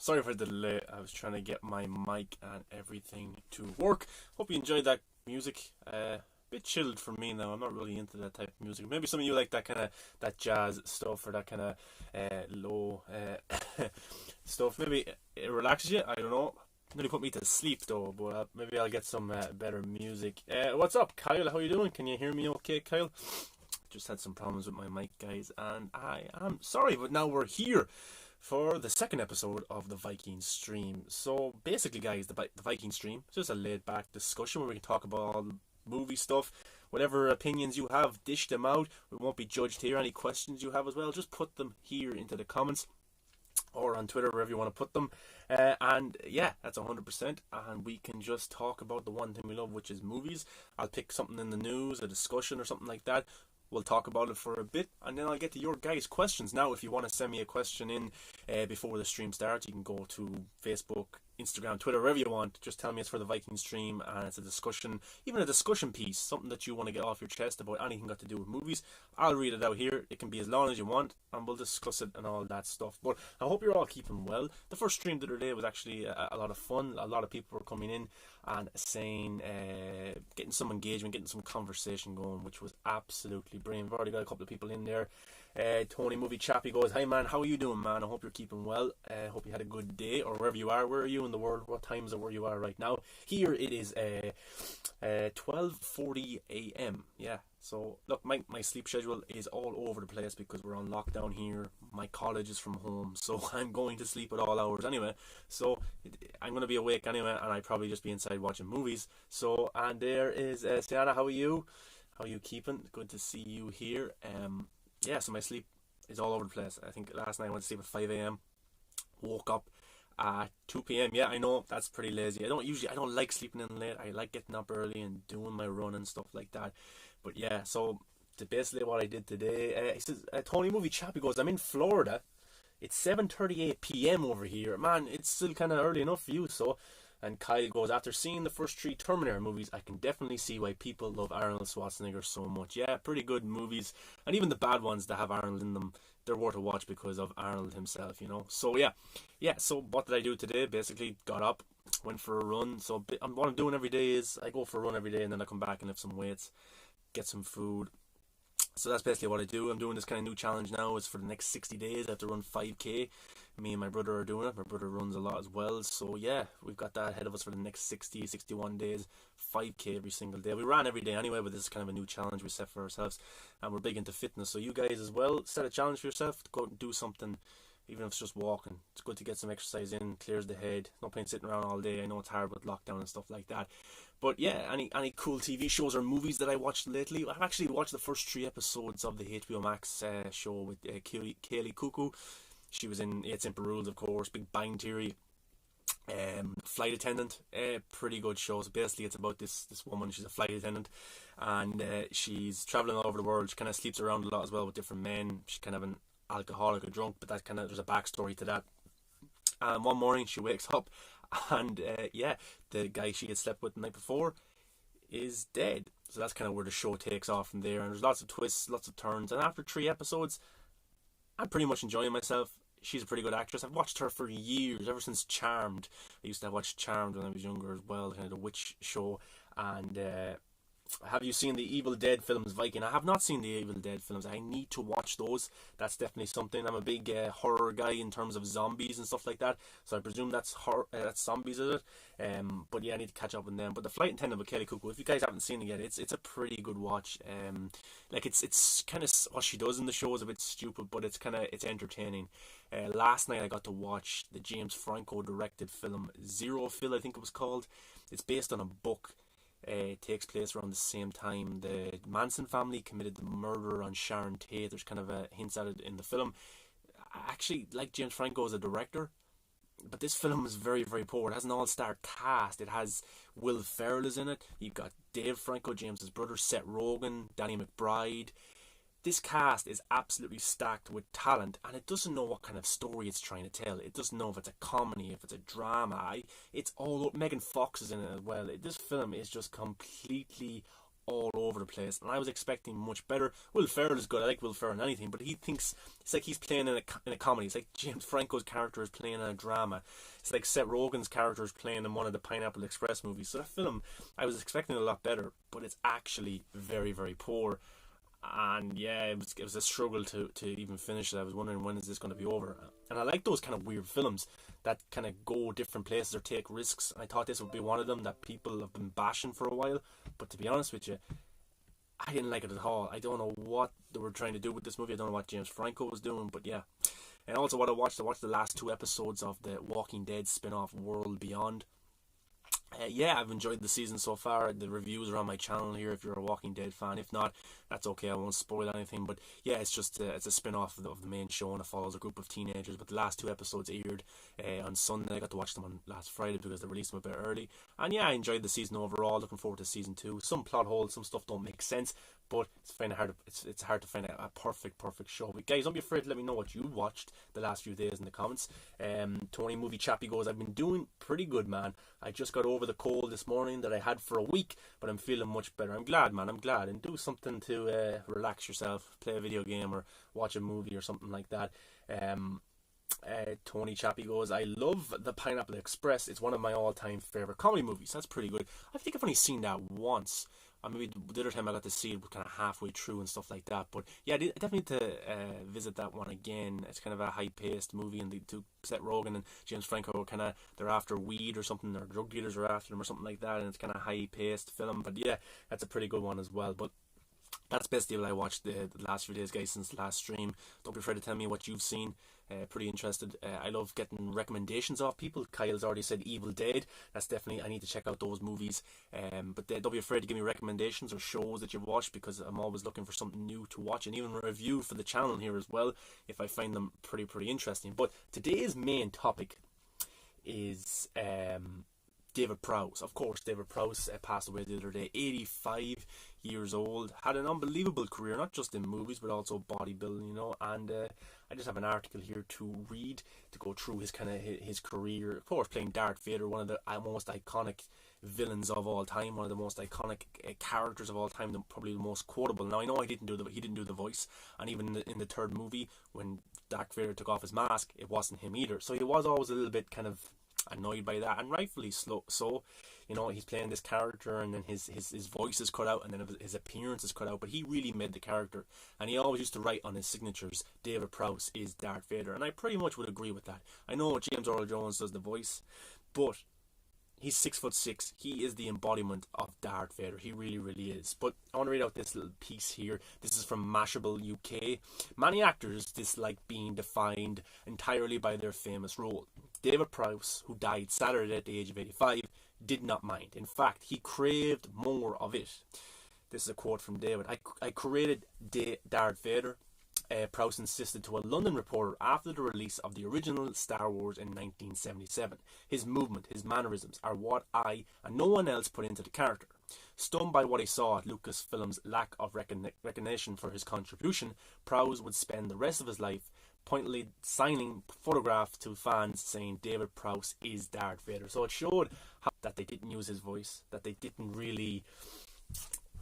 Sorry for the delay. I was trying to get my mic and everything to work. Hope you enjoyed that music. Bit chilled for me now. I'm not really into that type of music. Maybe some of you like that kind of that jazz stuff or that kind of low stuff. Maybe it relaxes you. I don't know. Nearly put me to sleep though, but maybe I'll get some better music. What's up, Kyle? How you doing? Can you hear me okay, Kyle? Just had some problems with my mic, guys, and I am sorry, but now we're here for the second episode of the Viking stream. So basically, guys, the Viking stream is just a laid-back discussion where we can talk about all movie stuff, whatever opinions you have, dish them out. We won't be judged here. Any questions you have as well, just put them here into the comments or on Twitter, wherever you want to put them. And yeah, that's 100%. And we can just talk about the one thing we love, which is movies. I'll pick something in the news, a discussion or something like that. We'll talk about it for a bit, and then I'll get to your guys' questions. Now, if you want to send me a question in before the stream starts, you can go to Facebook, Instagram, Twitter, wherever you want. Just tell me it's for the Viking stream, and it's a discussion, even a discussion piece, something that you want to get off your chest about anything got to do with movies. I'll read it out here. It can be as long as you want, and we'll discuss it and all that stuff. But I hope you're all keeping well. The first stream the other day was actually a lot of fun. A lot of people were coming in and saying, getting some engagement, getting some conversation going, which was absolutely brilliant. We've already got a couple of people in there. Tony Movie Chappy goes, "Hi man, how are you doing, man? I hope you're keeping well. Hope you had a good day, or wherever you are. Where are you in the world? What time is it where you are right now?" Here it is 12:40 a.m. Yeah, so look, my sleep schedule is all over the place because we're on lockdown here. My college is from home, so I'm going to sleep at all hours anyway. So I'm going to be awake anyway, and I'd probably just be inside watching movies. So, and there is Sienna, how are you? How are you keeping? Good to see you here. Yeah, so my sleep is all over the place. I think last night I went to sleep at 5 a.m. Woke up at 2 p.m. Yeah, I know that's pretty lazy. I don't like sleeping in late. I like getting up early and doing my run and stuff like that. But yeah, so basically what I did today, he says, Tony Movie Chappy goes, "I'm in Florida. It's 7:38 p.m. over here. Man, it's still kind of early enough for you, so." And Kyle goes, "After seeing the first three Terminator movies, I can definitely see why people love Arnold Schwarzenegger so much." Yeah, pretty good movies. And even the bad ones that have Arnold in them, they're worth a watch because of Arnold himself, you know. So yeah. So what did I do today? Basically, got up, went for a run. So what I'm doing every day is I go for a run every day, and then I come back and lift some weights, get some food. So that's basically what I do. I'm doing this kind of new challenge now. It's for the next 60 days. I have to run 5k. Me and my brother are doing it. My brother runs a lot as well. So yeah, we've got that ahead of us for the next 60, 61 days. 5k every single day. We ran every day anyway, but this is kind of a new challenge we set for ourselves. And we're big into fitness. So you guys as well, set a challenge for yourself to go out and do something, even if it's just walking. It's good to get some exercise in, clears the head. No point sitting around all day. I know it's hard with lockdown and stuff like that. But yeah, any cool TV shows or movies that I watched lately? I've actually watched the first 3 episodes of the HBO Max show with Kaylee Cuoco. She was in 8 Simple Rules, of course, Big Bang Theory, Flight Attendant. Pretty good show. So basically it's about this woman. She's a flight attendant, and she's traveling all over the world. She kind of sleeps around a lot as well with different men. She's kind of an alcoholic or drunk, but there's a backstory to that. And one morning she wakes up, and the guy she had slept with the night before is dead. So that's kind of where the show takes off from there. And there's lots of twists, lots of turns. And after 3 episodes, I'm pretty much enjoying myself. She's a pretty good actress. I've watched her for years, ever since Charmed. I used to watch Charmed when I was younger as well, kind of the witch show. And have you seen the Evil Dead films, Viking? I have not seen the Evil Dead films. I need to watch those. That's definitely something. I'm a big horror guy in terms of zombies and stuff like that. So I presume that's that's zombies, is it? But yeah, I need to catch up on them. But the Flight Attendant with Kelly Cuoco, if you guys haven't seen it yet, it's a pretty good watch. Like it's kind of what she does in the show is a bit stupid, but it's entertaining. Last night I got to watch the James Franco directed film Zero Fill, I think it was called. It's based on a book. It takes place around the same time the Manson family committed the murder on Sharon Tate. There's kind of hints at it in the film. I actually like James Franco as a director, but this film is very, very poor. It has an all-star cast. It has Will Ferrell is in it. You've got Dave Franco, James's brother, Seth Rogen, Danny McBride. This cast is absolutely stacked with talent, and it doesn't know what kind of story it's trying to tell. It doesn't know if it's a comedy, if it's a drama. It's all Megan Fox is in it as well. This film is just completely all over the place, and I was expecting much better. Will Ferrell is good. I like Will Ferrell in anything, but it's like he's playing in a comedy. It's like James Franco's character is playing in a drama. It's like Seth Rogen's character is playing in one of the Pineapple Express movies. So that film, I was expecting a lot better, but it's actually very, very poor. And yeah, it was a struggle to even finish it. I was wondering, when is this going to be over? And I like those kind of weird films that kind of go different places or take risks. And I thought this would be one of them that people have been bashing for a while. But to be honest with you, I didn't like it at all. I don't know what they were trying to do with this movie. I don't know what James Franco was doing, but yeah. And also what I watched the last 2 episodes of the Walking Dead spin-off World Beyond. Yeah, I've enjoyed the season so far. The reviews are on my channel here if you're a Walking Dead fan. If not, that's okay, I won't spoil anything. But yeah, it's just it's a spin-off of the main show, and it follows a group of teenagers. But the last 2 episodes aired on Sunday. I got to watch them on last Friday because they released them a bit early. And yeah, I enjoyed the season overall. Looking forward to season 2. Some plot holes, some stuff don't make sense, but it's hard to find a perfect show. But guys, don't be afraid to let me know what you watched the last few days in the comments. Tony Movie Chappy goes, I've been doing pretty good, man. I just got over the cold this morning that I had for a week, but I'm feeling much better. I'm glad, man. I'm glad. And do something to relax yourself. Play a video game or watch a movie or something like that. Tony Chappy goes, I love the Pineapple Express. It's one of my all-time favourite comedy movies. That's pretty good. I think I've only seen that once. Maybe the other time I got to see it kind of halfway through and stuff like that. But yeah, I definitely need to visit that one again. It's kind of a high-paced movie, and the two, Seth Rogen and James Franco, they're after weed or something, or drug dealers are after them or something like that, and it's kind of high-paced film. But yeah, that's a pretty good one as well. But that's basically what I watched the last few days, guys, since the last stream. Don't be afraid to tell me what you've seen. Pretty interested. I love getting recommendations off people. Kyle's already said Evil Dead. That's definitely, I need to check out those movies. But don't be afraid to give me recommendations or shows that you've watched, because I'm always looking for something new to watch, and even review for the channel here as well, if I find them pretty interesting. But today's main topic is David Prowse. Of course, David Prowse passed away the other day, 85 years old. Had an unbelievable career, not just in movies, but also bodybuilding, and I just have an article here to read, to go through his career. Of course, playing Darth Vader, one of the most iconic villains of all time, one of the most iconic characters of all time, probably the most quotable. Now, I know he didn't do the voice, and even in the third movie, when Darth Vader took off his mask, it wasn't him either. So he was always a little bit kind of annoyed by that, and rightfully so. He's playing this character, and then his voice is cut out, and then his appearance is cut out, but he really made the character. And he always used to write on his signatures, David Prowse is Darth Vader, and I pretty much would agree with that. I know James Earl Jones does the voice, but he's 6'6". He is the embodiment of Darth Vader. He really is. But I want to read out this little piece here. This is from Mashable UK. Many actors dislike being defined entirely by their famous role. David Prowse, who died Saturday at the age of 85, did not mind. In fact, he craved more of it. This is a quote from David. I created Darth Vader. Prowse insisted to a London reporter after the release of the original Star Wars in 1977. His movement, his mannerisms are what I and no one else put into the character. Stunned by what he saw at Lucasfilm's lack of recognition for his contribution, Prowse would spend the rest of his life pointedly signing photographs to fans saying David Prowse is Darth Vader. So it showed that they didn't use his voice, that they didn't really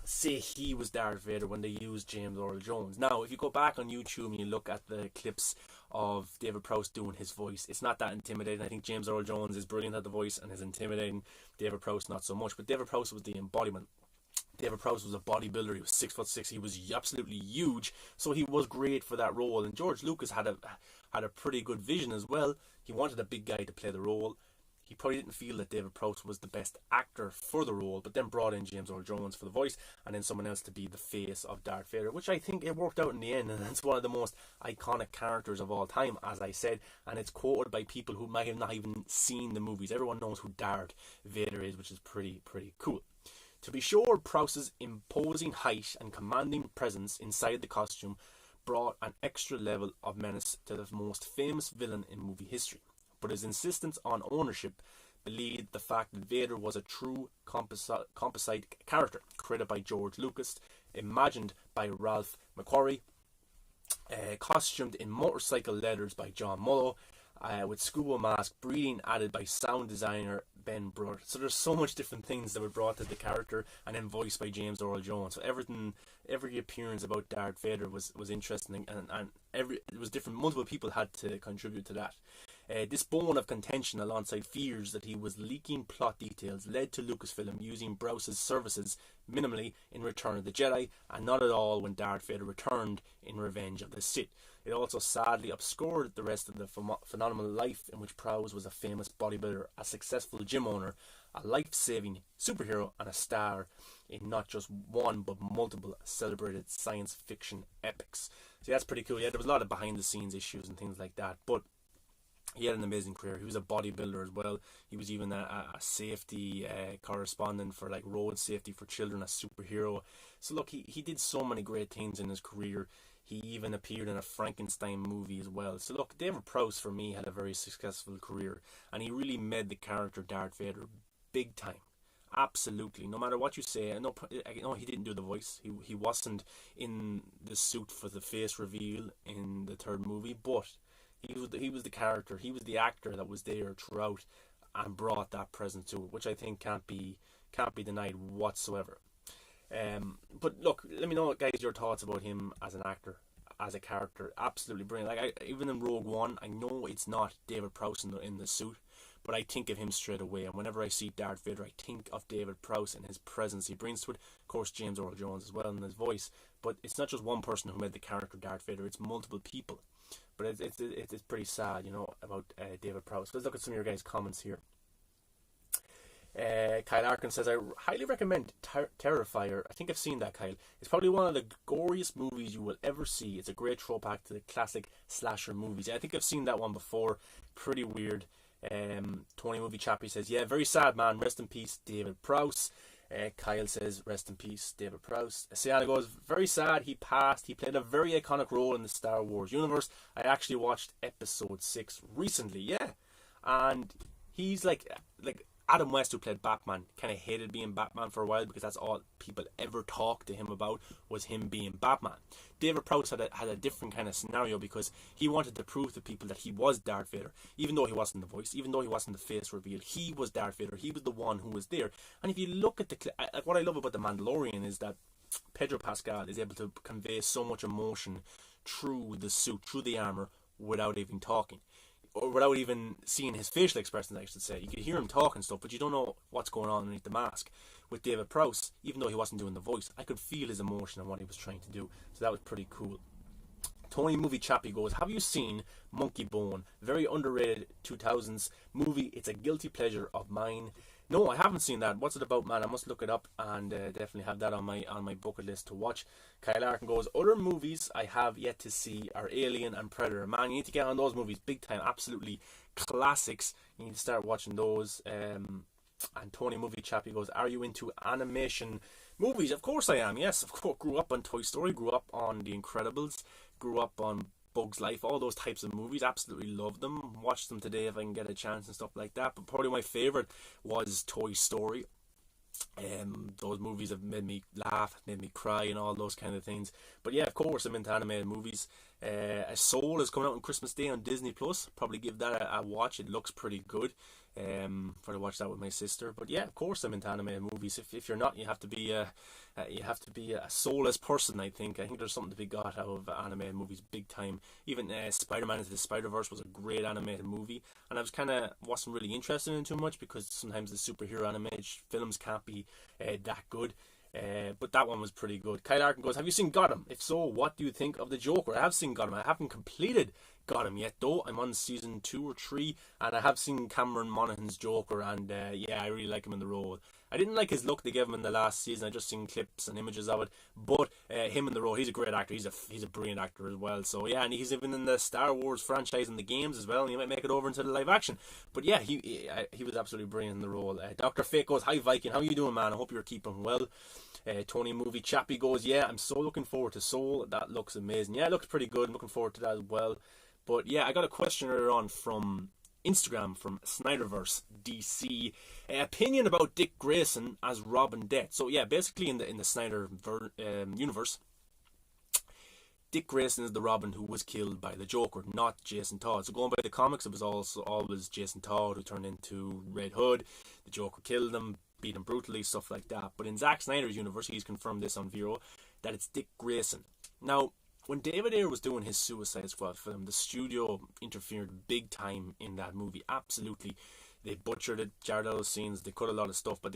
say he was Darth Vader when they used James Earl Jones. Now, if you go back on YouTube and you look at the clips of David Prowse doing his voice, it's not that intimidating. I think James Earl Jones is brilliant at the voice and is intimidating. David Prowse not so much, but David Prowse was the embodiment. David Prowse was a bodybuilder. He was 6'6". He was absolutely huge, so he was great for that role. And George Lucas had a pretty good vision as well. He wanted a big guy to play the role. He probably didn't feel that David Prowse was the best actor for the role, but then brought in James Earl Jones for the voice, and then someone else to be the face of Darth Vader, which I think it worked out in the end, and it's one of the most iconic characters of all time, as I said, and it's quoted by people who might have not even seen the movies. Everyone knows who Darth Vader is, which is pretty cool. To be sure, Prowse's imposing height and commanding presence inside the costume brought an extra level of menace to the most famous villain in movie history. But his insistence on ownership belied the fact that Vader was a true composite character, created by George Lucas, imagined by Ralph McQuarrie, costumed in motorcycle leathers by John Mullo, with scuba mask breathing added by sound designer Ben Brud. So there's so much different things that were brought to the character, and then voiced by James Earl Jones. So every appearance about Darth Vader was interesting, and it was different. Multiple people had to contribute to that. This bone of contention, alongside fears that he was leaking plot details, led to Lucasfilm using Prowse's services minimally in Return of the Jedi, and not at all when Darth Vader returned in Revenge of the Sith. It also sadly obscured the rest of the phenomenal life in which Prowse was a famous bodybuilder, a successful gym owner, a life-saving superhero, and a star in not just one but multiple celebrated science fiction epics. So that's pretty cool. Yeah, there was a lot of behind-the-scenes issues and things like that, but he had an amazing career. He was a bodybuilder as well. He was even a safety correspondent for like road safety for children, a superhero. So look, he did so many great things in his career. He even appeared in a Frankenstein movie as well. So look, David Prowse for me had a very successful career, and he really made the character Darth Vader big time. Absolutely, no matter what you say. I know he didn't do the voice. He wasn't in the suit for the face reveal in the third movie, but he was the character. He was the actor that was there throughout and brought that presence to it, which I think can't be denied whatsoever. But look, let me know, guys, your thoughts about him as an actor, as a character. Absolutely brilliant. Like even in Rogue One, I know it's not David Prowse in the suit, but I think of him straight away. And whenever I see Darth Vader, I think of David Prowse and his presence he brings to it. Of course, James Earl Jones as well in his voice. But it's not just one person who made the character Darth Vader; it's multiple people. But it's pretty sad, about David Prowse. Let's look at some of your guys' comments here. Kyle Arkin says, I highly recommend Terrifier. I think I've seen that, Kyle. It's probably one of the goriest movies you will ever see. It's a great throwback to the classic slasher movies. I think I've seen that one before. Pretty weird. Tony Movie Chappie says, yeah, very sad, man. Rest in peace, David Prowse. Kyle says, rest in peace, David Prowse. Sienna goes, very sad, he passed. He played a very iconic role in the Star Wars universe. I actually watched episode 6 recently, yeah. And he's like Adam West, who played Batman, kind of hated being Batman for a while because that's all people ever talked to him about, was him being Batman. David Prowse had a different kind of scenario because he wanted to prove to people that he was Darth Vader. Even though he wasn't the voice, even though he wasn't the face reveal, he was Darth Vader. He was the one who was there. And if you look at what I love about The Mandalorian is that Pedro Pascal is able to convey so much emotion through the suit, through the armor, without even talking. Or without even seeing his facial expressions, I should say. You could hear him talk and stuff, but you don't know what's going on underneath the mask. With David Prowse, even though he wasn't doing the voice, I could feel his emotion and what he was trying to do. So that was pretty cool. Tony Movie Chappie goes, have you seen Monkey Bone? Very underrated 2000s movie. It's a guilty pleasure of mine. No, I haven't seen that. What's it about, man? I must look it up and definitely have that on my bucket list to watch. Kyle Larkin goes, other movies I have yet to see are Alien and Predator. Man, you need to get on those movies big time. Absolutely classics. You need to start watching those. And Tony Movie Chappie goes, are you into animation movies? Of course I am. Yes, of course. Grew up on Toy Story. Grew up on The Incredibles. Grew up on Bug's Life, all those types of movies. Absolutely love them. Watch them today if I can get a chance and stuff like that. But probably my favourite was Toy Story. Those movies have made me laugh, made me cry, and all those kind of things. But yeah, of course, I'm into animated movies. Soul is coming out on Christmas Day on Disney Plus. Probably give that a watch. It looks pretty good. Probably watch that with my sister. But yeah, of course, I'm into animated movies. If you're not, you have to be a soulless person. I think there's something to be got out of animated movies big time. Even Spider-Man Into the Spider-Verse was a great animated movie, and I wasn't really interested in it too much because sometimes the superhero animated films can't be that good. But that one was pretty good. Kyle Arkin goes, have you seen Gotham? If so, what do you think of the Joker? I have seen Gotham. I haven't completed Gotham yet, though. I'm on season 2 or 3, and I have seen Cameron Monaghan's Joker, and yeah, I really like him in the role. I didn't like his look they gave him in the last season. I just seen clips and images of it, but him in the role, he's a great actor. He's a brilliant actor as well. So yeah, and he's even in the Star Wars franchise and the games as well, and he might make it over into the live action. But yeah, he was absolutely brilliant in the role. Dr. Fake goes, hi Viking, how you doing, man? I hope you're keeping well. Tony Movie Chappie goes, yeah, I'm so looking forward to Soul. That looks amazing. Yeah, it looks pretty good. I'm looking forward to that as well. But yeah, I got a question earlier on from Instagram from Snyderverse DC. Opinion about Dick Grayson as Robin Death. So yeah, basically in the Snyder universe, Dick Grayson is the Robin who was killed by the Joker, not Jason Todd. So going by the comics, it was also always Jason Todd who turned into Red Hood. The Joker killed him, beat him brutally, stuff like that. But in Zack Snyder's universe, he's confirmed this on Vero, that it's Dick Grayson. Now, when David Ayer was doing his Suicide Squad film, the studio interfered big time in that movie. Absolutely. They butchered it, jarred out scenes, they cut a lot of stuff, but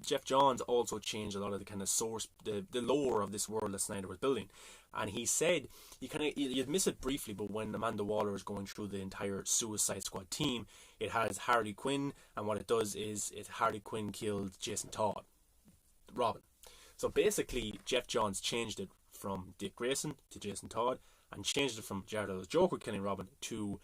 Jeff Johns also changed a lot of the kind of source, the lore of this world that Snyder was building. And he said, you'd miss it briefly, but when Amanda Waller is going through the entire Suicide Squad team, it has Harley Quinn, and what it does is Harley Quinn killed Jason Todd, Robin. So basically, Jeff Johns changed it from Dick Grayson to Jason Todd, and changed it from Jared Leto's Joker killing Robin to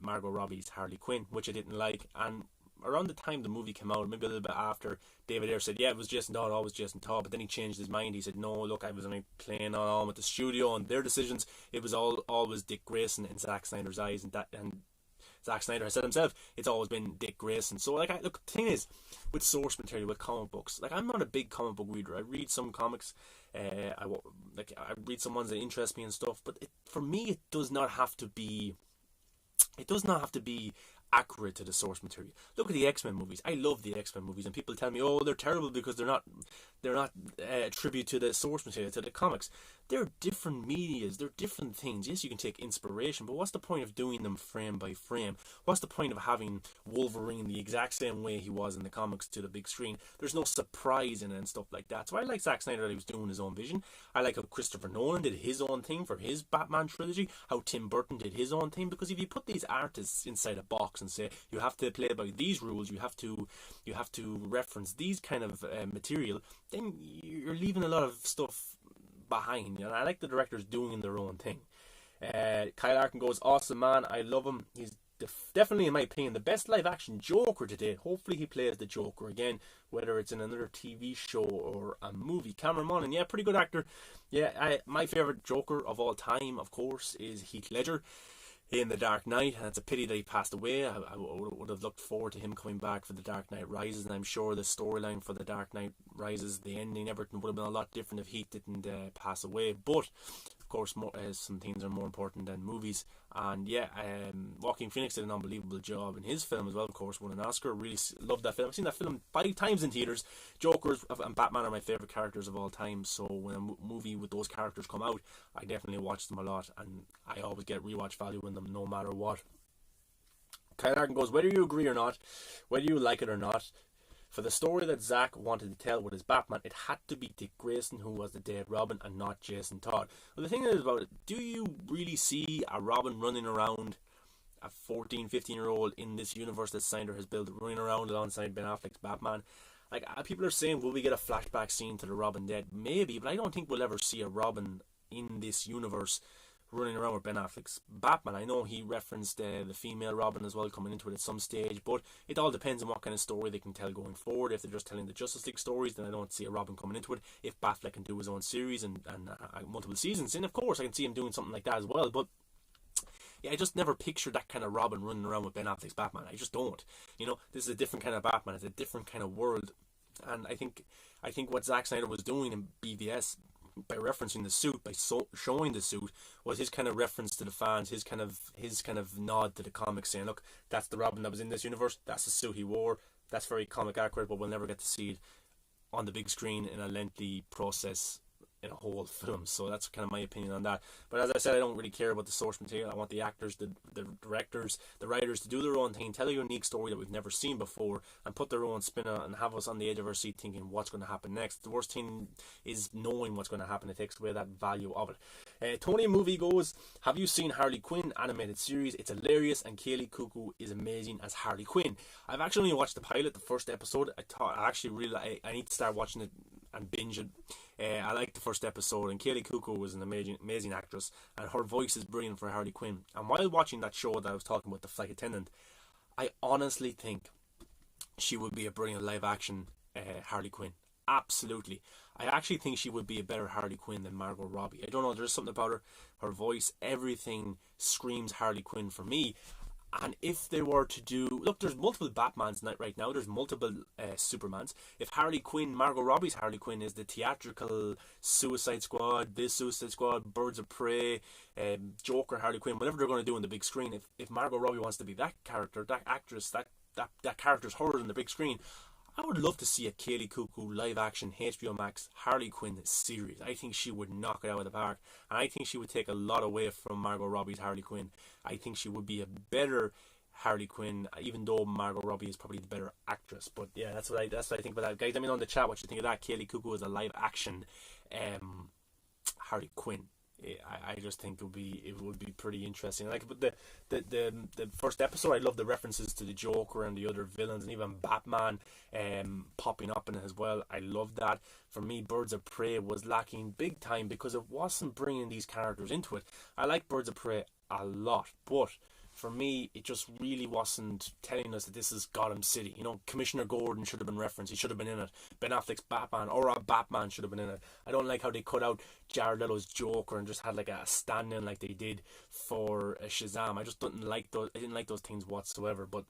Margot Robbie's Harley Quinn, which I didn't like. And around the time the movie came out, maybe a little bit after, David Ayer said, yeah, it was Jason Todd, always Jason Todd, but then he changed his mind. He said, no, look, I was only playing on with the studio and their decisions. It was always Dick Grayson in Zack Snyder's eyes, and Zack Snyder has said himself, it's always been Dick Grayson. So, look, the thing is, with source material, with comic books, I'm not a big comic book reader. I read some comics, I read some ones that interest me and stuff, but for me, it does not have to be accurate to the source material. Look at the X-Men movies. I love the X-Men movies, and people tell me, oh, they're terrible because they're not a tribute to the source material, to the comics. They're different medias, they're different things. Yes, you can take inspiration, but what's the point of doing them frame by frame? What's the point of having Wolverine the exact same way he was in the comics to the big screen? There's no surprise in it and stuff like that. So I like Zack Snyder that he was doing his own vision. I like how Christopher Nolan did his own thing for his Batman trilogy, how Tim Burton did his own thing, because if you put these artists inside a box and say you have to play by these rules, you have to reference these kind of material, then you're leaving a lot of stuff behind. And I like the directors doing their own thing. Kyle Arkin goes, awesome man, I love him. He's definitely, in my opinion, the best live action Joker to date. Hopefully he plays the Joker again, whether it's in another TV show or a movie. Cameron Monaghan, yeah, pretty good actor. Yeah, my favourite Joker of all time, of course, is Heath Ledger in The Dark Knight, and it's a pity that he passed away. I would have looked forward to him coming back for The Dark Knight Rises, and I'm sure the storyline for The Dark Knight Rises, the ending, everything would have been a lot different if Heath didn't pass away. But of course, some things are more important than movies. And yeah, Joaquin Phoenix did an unbelievable job in his film as well. Of course, won an Oscar. Really loved that film. I've seen that film 5 times in theaters. Joker and Batman are my favorite characters of all time. So when a movie with those characters come out, I definitely watch them a lot, and I always get rewatch value in them, no matter what. Kyle Arkin goes, whether you agree or not, whether you like it or not, for the story that Zack wanted to tell with his Batman, it had to be Dick Grayson who was the dead Robin and not Jason Todd. Well, the thing is about it, do you really see a Robin running around, a 14, 15-year-old in this universe that Snyder has built, running around alongside Ben Affleck's Batman? Like, people are saying, will we get a flashback scene to the Robin dead? Maybe, but I don't think we'll ever see a Robin in this universe running around with Ben Affleck's Batman. I know he referenced the female Robin as well coming into it at some stage, but it all depends on what kind of story they can tell going forward. If they're just telling the Justice League stories, then I don't see a Robin coming into it. If Batfleck can do his own series and multiple seasons, then of course I can see him doing something like that as well. But yeah, I just never pictured that kind of Robin running around with Ben Affleck's Batman. I just don't. You know, this is a different kind of Batman. It's a different kind of world. And I think what Zack Snyder was doing in BVS, by referencing the suit, by showing the suit, was his kind of reference to the fans, his kind of nod to the comics, saying, look, that's the Robin that was in this universe, that's the suit he wore, that's very comic accurate, but we'll never get to see it on the big screen in a lengthy process in a whole film. So that's kind of my opinion on that. But as I said, I don't really care about the source material. I want the actors, the directors, the writers to do their own thing, tell a unique story that we've never seen before, and put their own spin on it and have us on the edge of our seat thinking what's going to happen next. The worst thing is knowing what's going to happen. It takes away that value of it. Tony Movie goes, have you seen Harley Quinn animated series? It's hilarious, and Kaylee Cuoco is amazing as Harley Quinn. I've actually only watched the pilot, the first episode. I actually really I need to start watching it and binge it. I liked the first episode, and Kaylee Cuoco was an amazing actress, and her voice is brilliant for Harley Quinn. And while watching that show that I was talking about, The Flight Attendant, I honestly think she would be a brilliant live action Harley Quinn. Absolutely. I actually think she would be a better Harley Quinn than Margot Robbie. I don't know, there's something about her voice, everything screams Harley Quinn for me. And if they were to do, look, there's multiple Batmans right now. There's multiple Supermans. If Harley Quinn, Margot Robbie's Harley Quinn is the theatrical Suicide Squad, this Suicide Squad, Birds of Prey, Joker, Harley Quinn, whatever they're going to do on the big screen. If Margot Robbie wants to be that character, that actress, that character's her on the big screen, I would love to see a Kaylee Cuoco live action HBO Max Harley Quinn series. I think she would knock it out of the park, and I think she would take a lot away from Margot Robbie's Harley Quinn. I think she would be a better Harley Quinn, even though Margot Robbie is probably the better actress. But yeah, that's what I think about that. Guys, let me know in the chat what you think of that. Kaylee Cuoco is a live action Harley Quinn. I just think it would be pretty interesting. Like, but the first episode, I love the references to the Joker and the other villains, and even Batman popping up in it as well. I love that. For me, Birds of Prey was lacking big time because it wasn't bringing these characters into it. I like Birds of Prey a lot, but for me, it just really wasn't telling us that this is Gotham City. You know, Commissioner Gordon should have been referenced. He should have been in it. Ben Affleck's Batman or a Batman should have been in it. I don't like how they cut out Jared Leto's Joker and just had like a stand-in like they did for Shazam. I just didn't like those. I didn't like those things whatsoever. But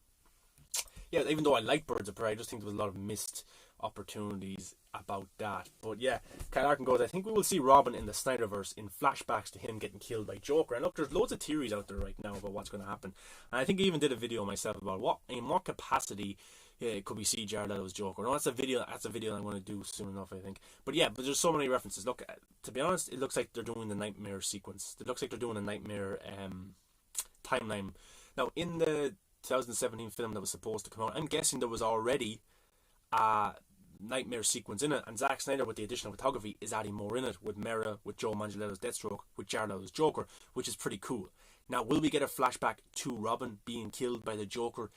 yeah, even though I like Birds of Prey, I just think there was a lot of missed opportunities about that. But yeah, Kyle Arkin goes, I think we will see Robin in the Snyderverse in flashbacks to him getting killed by Joker. And look, there's loads of theories out there right now about what's going to happen. And I think I even did a video myself about in what capacity could we see Jared Leto's Joker. No, that's a video I'm going to do soon enough, I think. But yeah, but there's so many references. Look, to be honest, it looks like they're doing the Nightmare sequence. It looks like they're doing a Nightmare timeline. Now, in the 2017 film that was supposed to come out, I'm guessing there was already a Nightmare sequence in it, and Zack Snyder, with the additional photography, is adding more in it, with Mera, with Joe Manganiello's Deathstroke, with Jared Leto's Joker, which is pretty cool. Now, will we get a flashback to Robin being killed by the Joker?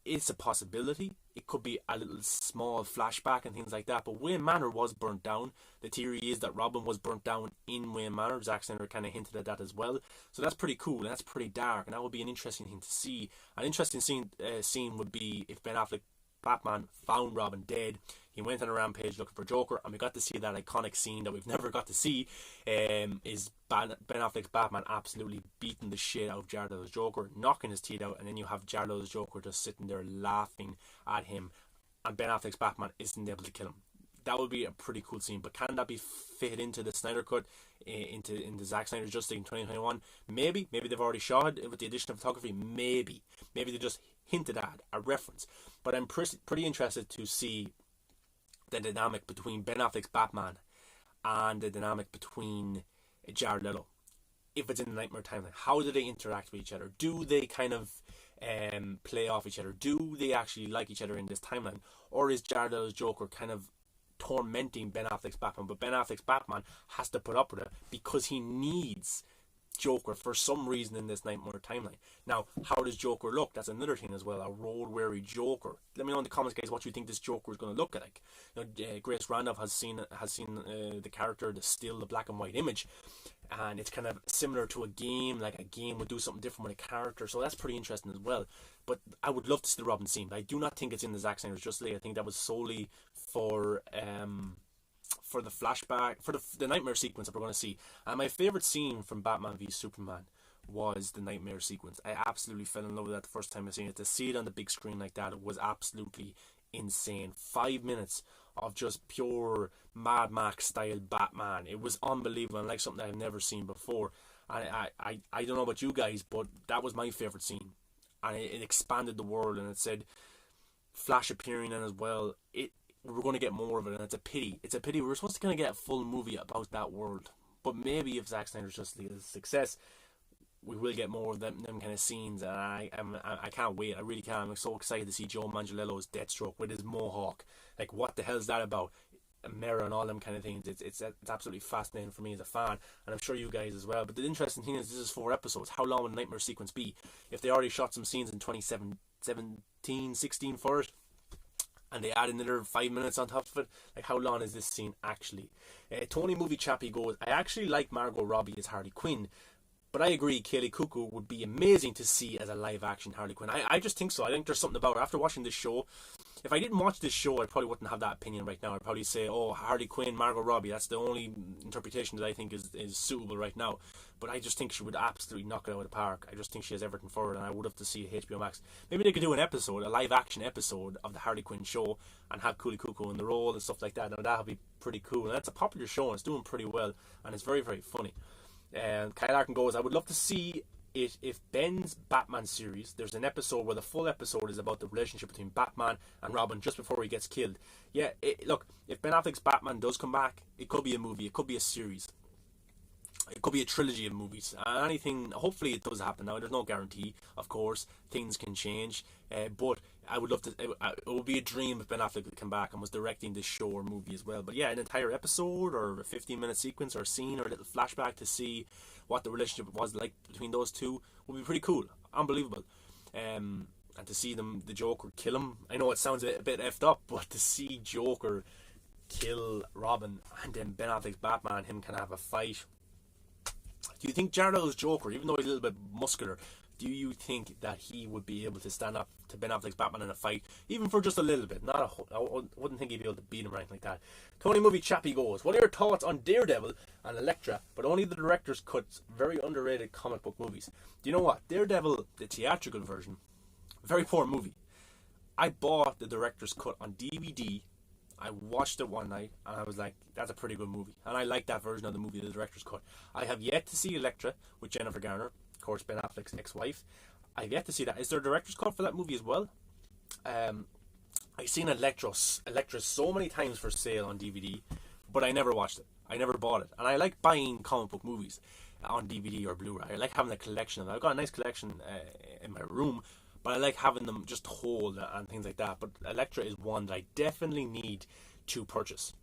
It's a possibility. It could be a little small flashback and things like that, but Wayne Manor was burnt down. The theory is that Robin was burnt down in Wayne Manor. Zack Snyder kind of hinted at that as well, so that's pretty cool and that's pretty dark, and that would be an interesting thing to see. An interesting scene would be if Ben Affleck Batman found Robin dead. He went on a rampage looking for Joker, and we got to see that iconic scene that we've never got to see. Is Ben Affleck's Batman absolutely beating the shit out of Jared Leto's Joker, knocking his teeth out, and then you have Jared Leto's Joker just sitting there laughing at him, and Ben Affleck's Batman isn't able to kill him. That would be a pretty cool scene, but can that be fit into the Snyder Cut, into Zack Snyder's Justice in 2021? Maybe they've already shot it with the addition of photography. Maybe they just hinted at a reference. But I'm pretty interested to see the dynamic between Ben Affleck's Batman and the dynamic between Jared Leto, if it's in the Nightmare timeline. How do they interact with each other? Do they kind of play off each other? Do they actually like each other in this timeline? Or is Jared Leto's Joker kind of tormenting Ben Affleck's Batman, but Ben Affleck's Batman has to put up with it because he needs Joker for some reason in this Nightmare timeline? Now, how does Joker look? That's another thing as well. A road-weary Joker. Let me know in the comments, guys, what you think this Joker is going to look like. You know, Grace Randolph has seen the character, the black and white image, and it's kind of similar to a game. Like a game would do something different with a character, so that's pretty interesting as well. But I would love to see the Robin scene. But I do not think it's in the Zack Snyder's Justice League. I think that was solely for the flashback, for the Nightmare sequence that we're going to see. And my favourite scene from Batman v Superman was the Nightmare sequence. I absolutely fell in love with that the first time I seen it. To see it on the big screen like that, it was absolutely insane. 5 minutes of just pure Mad Max style Batman. It was unbelievable and like something I've never seen before. And I don't know about you guys, but that was my favourite scene. And it expanded the world, and it said Flash appearing in as well. We're going to get more of it, and it's a pity. It's a pity. We're supposed to kind of get a full movie about that world. But maybe if Zack Snyder's Justice League is a success, we will get more of them kind of scenes. And I can't wait. I really can. I'm so excited to see Joe Manganiello's Deathstroke with his mohawk. Like, what the hell is that about? Mera and all them kind of things. It's absolutely fascinating for me as a fan, and I'm sure you guys as well. But the interesting thing is, this is 4 episodes. How long will the Nightmare sequence be? If they already shot some scenes in 2017, 16 for it, and they add another 5 minutes on top of it, like, how long is this scene actually? Tony Movie Chappie goes, I actually like Margot Robbie as Harley Quinn, But I agree, Kaylee Cuoco would be amazing to see as a live action Harley Quinn. I just think so. I think there's something about her. After watching this show, if I didn't watch this show, I probably wouldn't have that opinion right now. I'd probably say, oh, Harley Quinn, Margot Robbie. That's the only interpretation that I think is suitable right now. But I just think she would absolutely knock it out of the park. I just think she has everything for her, and I would have to see HBO Max. Maybe they could do an episode, a live action episode of the Harley Quinn show, and have Kaylee Cuoco in the role and stuff like that. Now that would be pretty cool. And that's a popular show, and it's doing pretty well, and it's very, very funny. And Kyle Larkin goes, I would love to see it if Ben's Batman series, there's an episode where the full episode is about the relationship between Batman and Robin just before he gets killed. Yeah, look, if Ben Affleck's Batman does come back, it could be a movie, it could be a series. It could be a trilogy of movies. Anything, hopefully it does happen. Now, there's no guarantee, of course. Things can change. But I would love to, it would be a dream if Ben Affleck would come back and was directing this show or movie as well. But yeah, an entire episode or a 15-minute sequence or a scene or a little flashback to see what the relationship was like between those two would be pretty cool. Unbelievable. And to see the Joker kill him. I know it sounds a bit effed up, but to see Joker kill Robin and then Ben Affleck's Batman, him kind of have a fight. Do you think Jared Leto's Joker, even though he's a little bit muscular, do you think that he would be able to stand up to Ben Affleck's Batman in a fight, even for just a little bit? I wouldn't think he'd be able to beat him or anything like that. Tony Movie Chappie goes, what are your thoughts on Daredevil and Elektra, but only the director's cuts, very underrated comic book movies? Do you know what? Daredevil, the theatrical version, very poor movie. I bought the director's cut on DVD. I watched it one night and I was like, that's a pretty good movie. And I like that version of the movie, the director's cut. I have yet to see Elektra with Jennifer Garner, of course Ben Affleck's ex-wife. I've yet to see that. Is there a director's cut for that movie as well? I've seen Elektra so many times for sale on DVD, but I never watched it. I never bought it. And I like buying comic book movies on DVD or Blu-ray. I like having a collection of them. I've got a nice collection in my room, but I like having them just hold and things like that. But Elektra is one that I definitely need to purchase.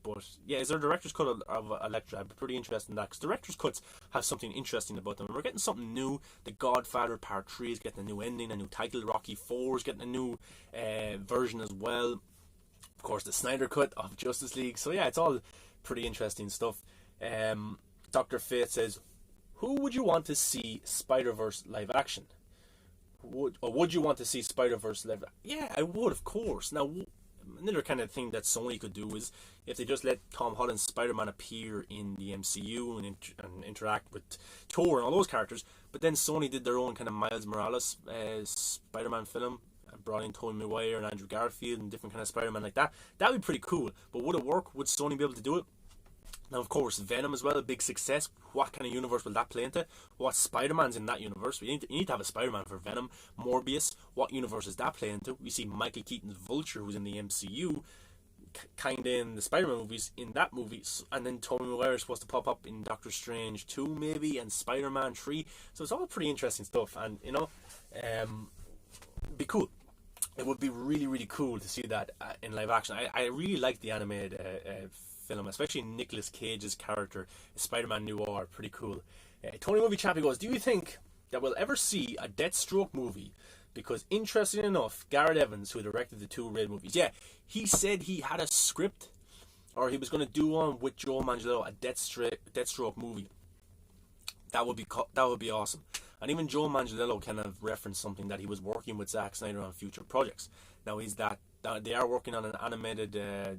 But yeah, is there a director's cut of Elektra? I'd be pretty interested in that, because director's cuts have something interesting about them. We're getting something new. The Godfather Part 3 is getting a new ending, a new title. Rocky 4 is getting a new version as well. Of course, the Snyder cut of Justice League. So yeah, it's all pretty interesting stuff. Dr. Fate says, who would you want to see Spider-Verse live action? Would you want to see Spider-Verse live? Yeah, I would, of course. Now, another kind of thing that Sony could do is if they just let Tom Holland's Spider-Man appear in the MCU and interact with Thor and all those characters, but then Sony did their own kind of Miles Morales Spider-Man film and brought in Tobey Maguire and Andrew Garfield and different kind of Spider-Man like that. That would be pretty cool. But would it work? Would Sony be able to do it? Now, of course, Venom as well, a big success. What kind of universe will that play into? What Spider-Man's in that universe? You need to have a Spider-Man for Venom. Morbius, what universe does that play into? We see Michael Keaton's Vulture, who's in the MCU, kind of in the Spider-Man movies, in that movie. And then Tobey Maguire is supposed to pop up in Doctor Strange 2, maybe, and Spider-Man 3. So it's all pretty interesting stuff. And, you know, it'd be cool. It would be really, really cool to see that in live action. I really like the animated film, especially Nicolas Cage's character, Spider-Man Noir, pretty cool. Tony Movie Chappie goes, do you think that we'll ever see a Deathstroke movie? Because interesting enough, Garrett Evans, who directed the two Raid movies, yeah, he said he had a script, or he was going to do one with Joe Manganiello, a Deathstroke movie. That would be awesome. And even Joe Manganiello kind of referenced something that he was working with Zack Snyder on future projects. Now they are working on an animated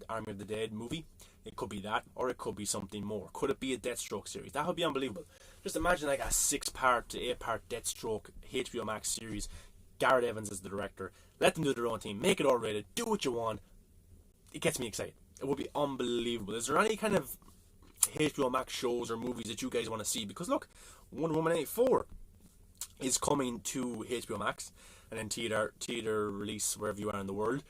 Army of the Dead movie. It could be that, or it could be something more. Could it be a Deathstroke series? That would be unbelievable. Just imagine like a 6-part to 8-part Deathstroke HBO Max series. Garrett Evans is the director. Let them do their own thing. Make it all rated. Do what you want. It gets me excited. It would be unbelievable. Is there any kind of HBO Max shows or movies that you guys want to see? Because look, Wonder Woman 84 is coming to HBO Max, and then theater release wherever you are in the world.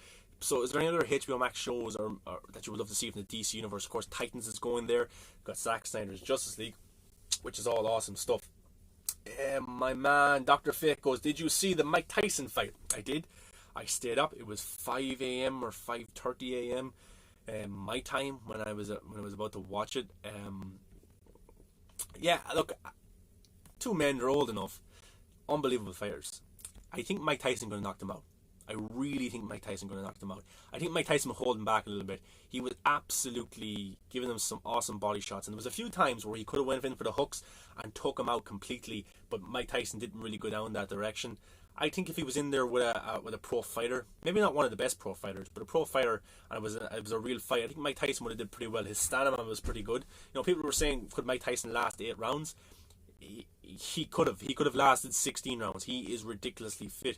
So is there any other HBO Max shows or that you would love to see from the DC universe? Of course, Titans is going there. We've got Zack Snyder's Justice League, which is all awesome stuff. My man Dr. Fake goes, did you see the Mike Tyson fight? I did. I stayed up. It was 5 a.m. or 5:30 a.m. My time when I was about to watch it. Yeah, look, two men, they're old enough, unbelievable fighters. I think Mike Tyson going to knock them out. I really think Mike Tyson going to knock them out. I think Mike Tyson was holding back a little bit. He was absolutely giving them some awesome body shots, and there was a few times where he could have went in for the hooks and took him out completely, but Mike Tyson didn't really go down that direction. I think if he was in there with a pro fighter, maybe not one of the best pro fighters, but a pro fighter, and it was a real fight, I think Mike Tyson would have did pretty well. His stamina was pretty good. You know, people were saying, could Mike Tyson last 8 rounds? He could have lasted 16 rounds. He is ridiculously fit.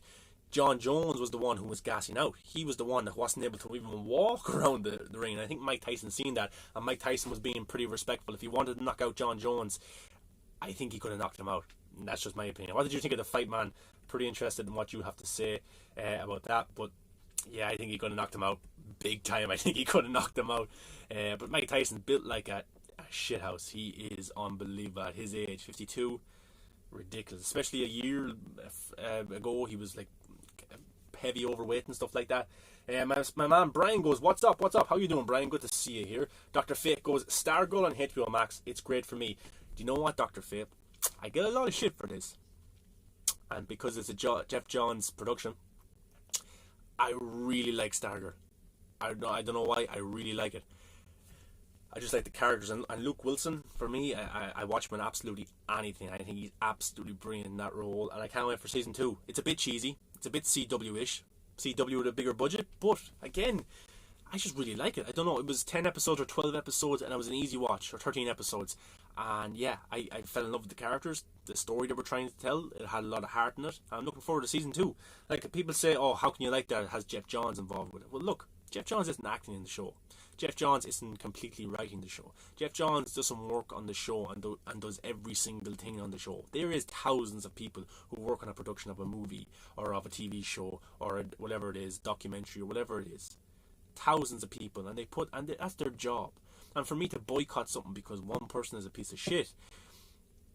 John Jones was the one who was gassing out. He was the one that wasn't able to even walk around the ring. And I think Mike Tyson seen that, and Mike Tyson was being pretty respectful. If he wanted to knock out John Jones, I think he could have knocked him out. And that's just my opinion. What did you think of the fight, man? Pretty interested in what you have to say about that. But yeah, I think he could have knocked him out big time. I think he could have knocked him out. But Mike Tyson built like a shithouse. He is unbelievable at his age, 52. Ridiculous. Especially a year ago, he was like heavy overweight and stuff like that. My man Brian goes, what's up? How you doing, Brian? Good to see you here. Dr. Fate goes, Stargirl on HBO Max. It's great for me. Do you know what, Dr. Fate? I get a lot of shit for this. And because it's a Jeff Johns production, I really like Stargirl. I don't know why, I really like it. I just like the characters, and Luke Wilson, for me, I watch him in absolutely anything. I think he's absolutely brilliant in that role, and I can't wait for season 2. It's a bit cheesy, it's a bit CW-ish, CW with a bigger budget, but again, I just really like it. I don't know, it was 10 episodes or 12 episodes, and it was an easy watch, or 13 episodes, and yeah, I fell in love with the characters, the story they were trying to tell. It had a lot of heart in it. I'm looking forward to season 2. Like, people say, oh, how can you like that? It has Jeff Johns involved with it. Well, look, Jeff Johns isn't acting in the show. Jeff Johns isn't completely writing the show. Jeff Johns does some work on the show and does every single thing on the show. There is thousands of people who work on a production of a movie or of a TV show or whatever it is, documentary or whatever it is. Thousands of people, and that's their job. And for me to boycott something because one person is a piece of shit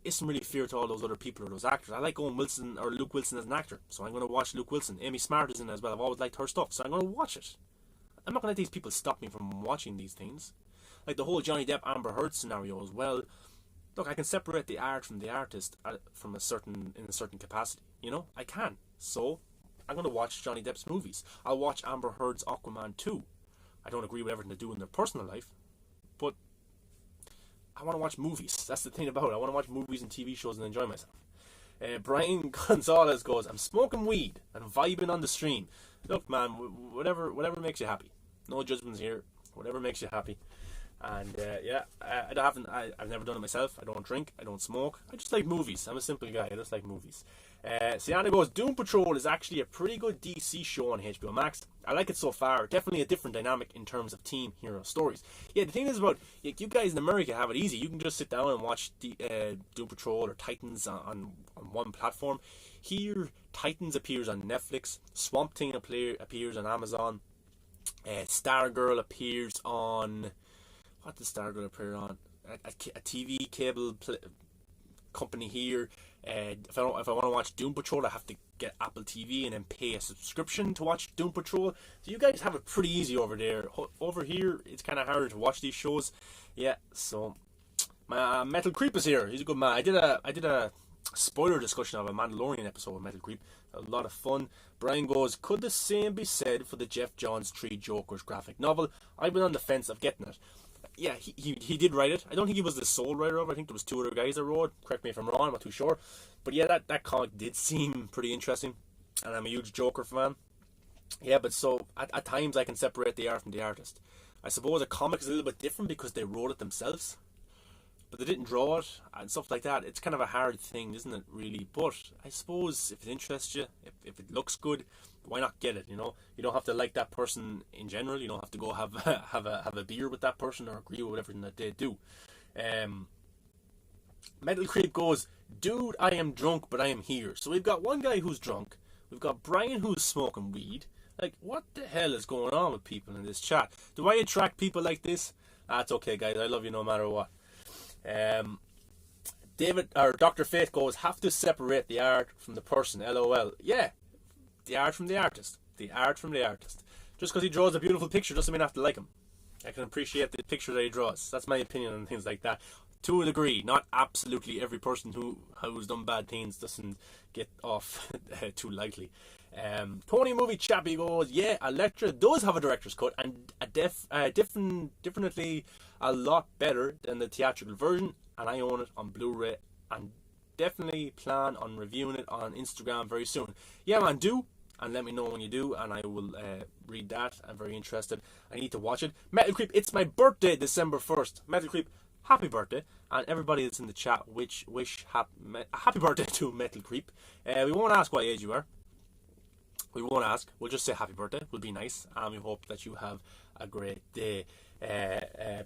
isn't really fair to all those other people or those actors. I like Owen Wilson or Luke Wilson as an actor, so I'm going to watch Luke Wilson. Amy Smart is in it as well. I've always liked her stuff, so I'm going to watch it. I'm not going to let these people stop me from watching these things. Like the whole Johnny Depp Amber Heard scenario as well. Look, I can separate the art from the artist in a certain capacity. You know, I can. So I'm going to watch Johnny Depp's movies. I'll watch Amber Heard's Aquaman 2. I don't agree with everything they do in their personal life, but I want to watch movies. That's the thing about it. I want to watch movies and TV shows and enjoy myself. Brian Gonzalez goes, I'm smoking weed and vibing on the stream. Look, man, whatever makes you happy. No judgments here. Whatever makes you happy. And yeah, I've never done it myself. I don't drink. I don't smoke. I just like movies. I'm a simple guy. I just like movies. Sienna goes, Doom Patrol is actually a pretty good DC show on HBO Max. I like it so far. Definitely a different dynamic in terms of team hero stories. Yeah, the thing is about you guys in America have it easy. You can just sit down and watch Doom Patrol or Titans on one platform. Here, Titans appears on Netflix. Swamp Thing appears on Amazon. Stargirl appears on... What does Stargirl appear on? A TV cable company here. If I want to watch Doom Patrol, I have to get Apple TV and then pay a subscription to watch Doom Patrol. So you guys have it pretty easy over there. Over here, it's kind of harder to watch these shows. Yeah, so my Metal Creep is here. He's a good man. I did a spoiler discussion of a Mandalorian episode of Metal Creep. A lot of fun. Brian goes, could the same be said for the Jeff Johns 3 Jokers graphic novel? I've been on the fence of getting it. Yeah, he did write it. I don't think he was the sole writer of it. I think there was 2 other guys that wrote. Correct me if I'm wrong, I'm not too sure. But yeah, that comic did seem pretty interesting. And I'm a huge Joker fan. Yeah, but so at times I can separate the art from the artist. I suppose a comic is a little bit different because they wrote it themselves. But they didn't draw it and stuff like that. It's kind of a hard thing, isn't it, really? But I suppose if it interests you, if it looks good, why not get it, you know? You don't have to like that person in general. You don't have to go have a beer with that person or agree with everything that they do. Metal Creep goes, dude, I am drunk, but I am here. So we've got one guy who's drunk. We've got Brian who's smoking weed. Like, what the hell is going on with people in this chat? Do I attract people like this? That's okay, guys. I love you no matter what. David or Dr. Fate goes, have to separate the art from the person. LOL. Yeah, the art from the artist. The art from the artist. Just because he draws a beautiful picture doesn't mean I have to like him. I can appreciate the picture that he draws. That's my opinion on things like that. To a degree, not absolutely every person who's done bad things doesn't get off too lightly. Tony Movie Chappy goes, yeah, Elektra does have a director's cut and definitely a lot better than the theatrical version, and I own it on Blu-ray and definitely plan on reviewing it on Instagram very soon. Yeah, man, do, and let me know when you do, and I will read that. I'm very interested. I need to watch it. Metal Creep, it's my birthday, December 1st. Metal Creep, happy birthday, and everybody that's in the chat, wish happy birthday to Metal Creep. We won't ask what age you are. We won't ask. We'll just say happy birthday. We'll be nice, and we hope that you have a great day.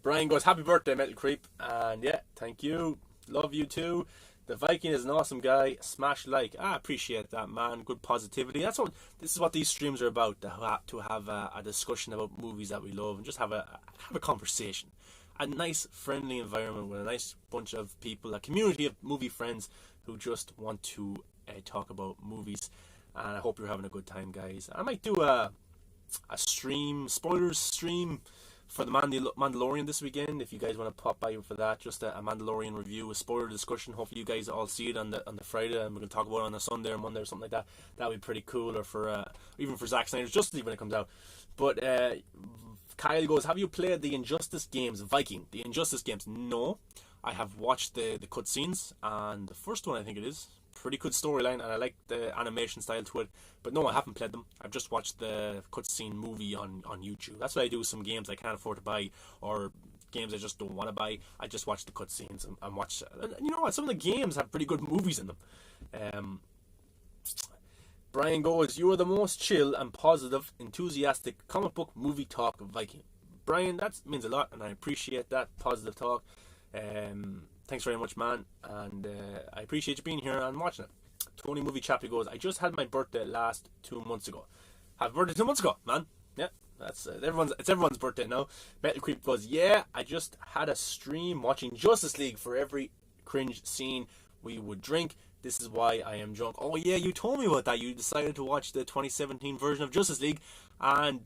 Brian goes, happy birthday, Metal Creep, and yeah, thank you. Love you too. The Viking is an awesome guy. Smash like. I appreciate that, man. Good positivity. This is what these streams are about. To have a discussion about movies that we love and just have a conversation. A nice, friendly environment with a nice bunch of people, a community of movie friends who just want to talk about movies. And I hope you're having a good time, guys. I might do a spoilers stream for the Mandalorian this weekend. If you guys want to pop by for that, just a Mandalorian review, a spoiler discussion. Hopefully you guys all see it on the Friday, and we can talk about it on a Sunday or Monday or something like that. That would be pretty cool. Or for even for Zack Snyder's Justice League when it comes out. But Kyle goes, have you played the Injustice games, Viking? The Injustice games? No, I have watched the cutscenes, and the first one I think it is. Pretty good storyline, and I like the animation style to it. But no, I haven't played them. I've just watched the cutscene movie on YouTube. That's what I do with some games I can't afford to buy, or games I just don't want to buy. I just watch the cutscenes and watch. And you know what? Some of the games have pretty good movies in them. Brian goes, you are the most chill and positive, enthusiastic comic book movie talk Viking. Brian, that means a lot, and I appreciate that positive talk. Thanks very much, man, and I appreciate you being here and watching it. Tony Movie Chappy goes, I just had my birthday last 2 months ago. Happy birthday 2 months ago, man. Yeah, that's everyone's birthday now. Metal Creep goes, yeah, I just had a stream watching Justice League. For every cringe scene we would drink. This is why I am drunk. Oh yeah, you told me about that. You decided to watch the 2017 version of Justice League and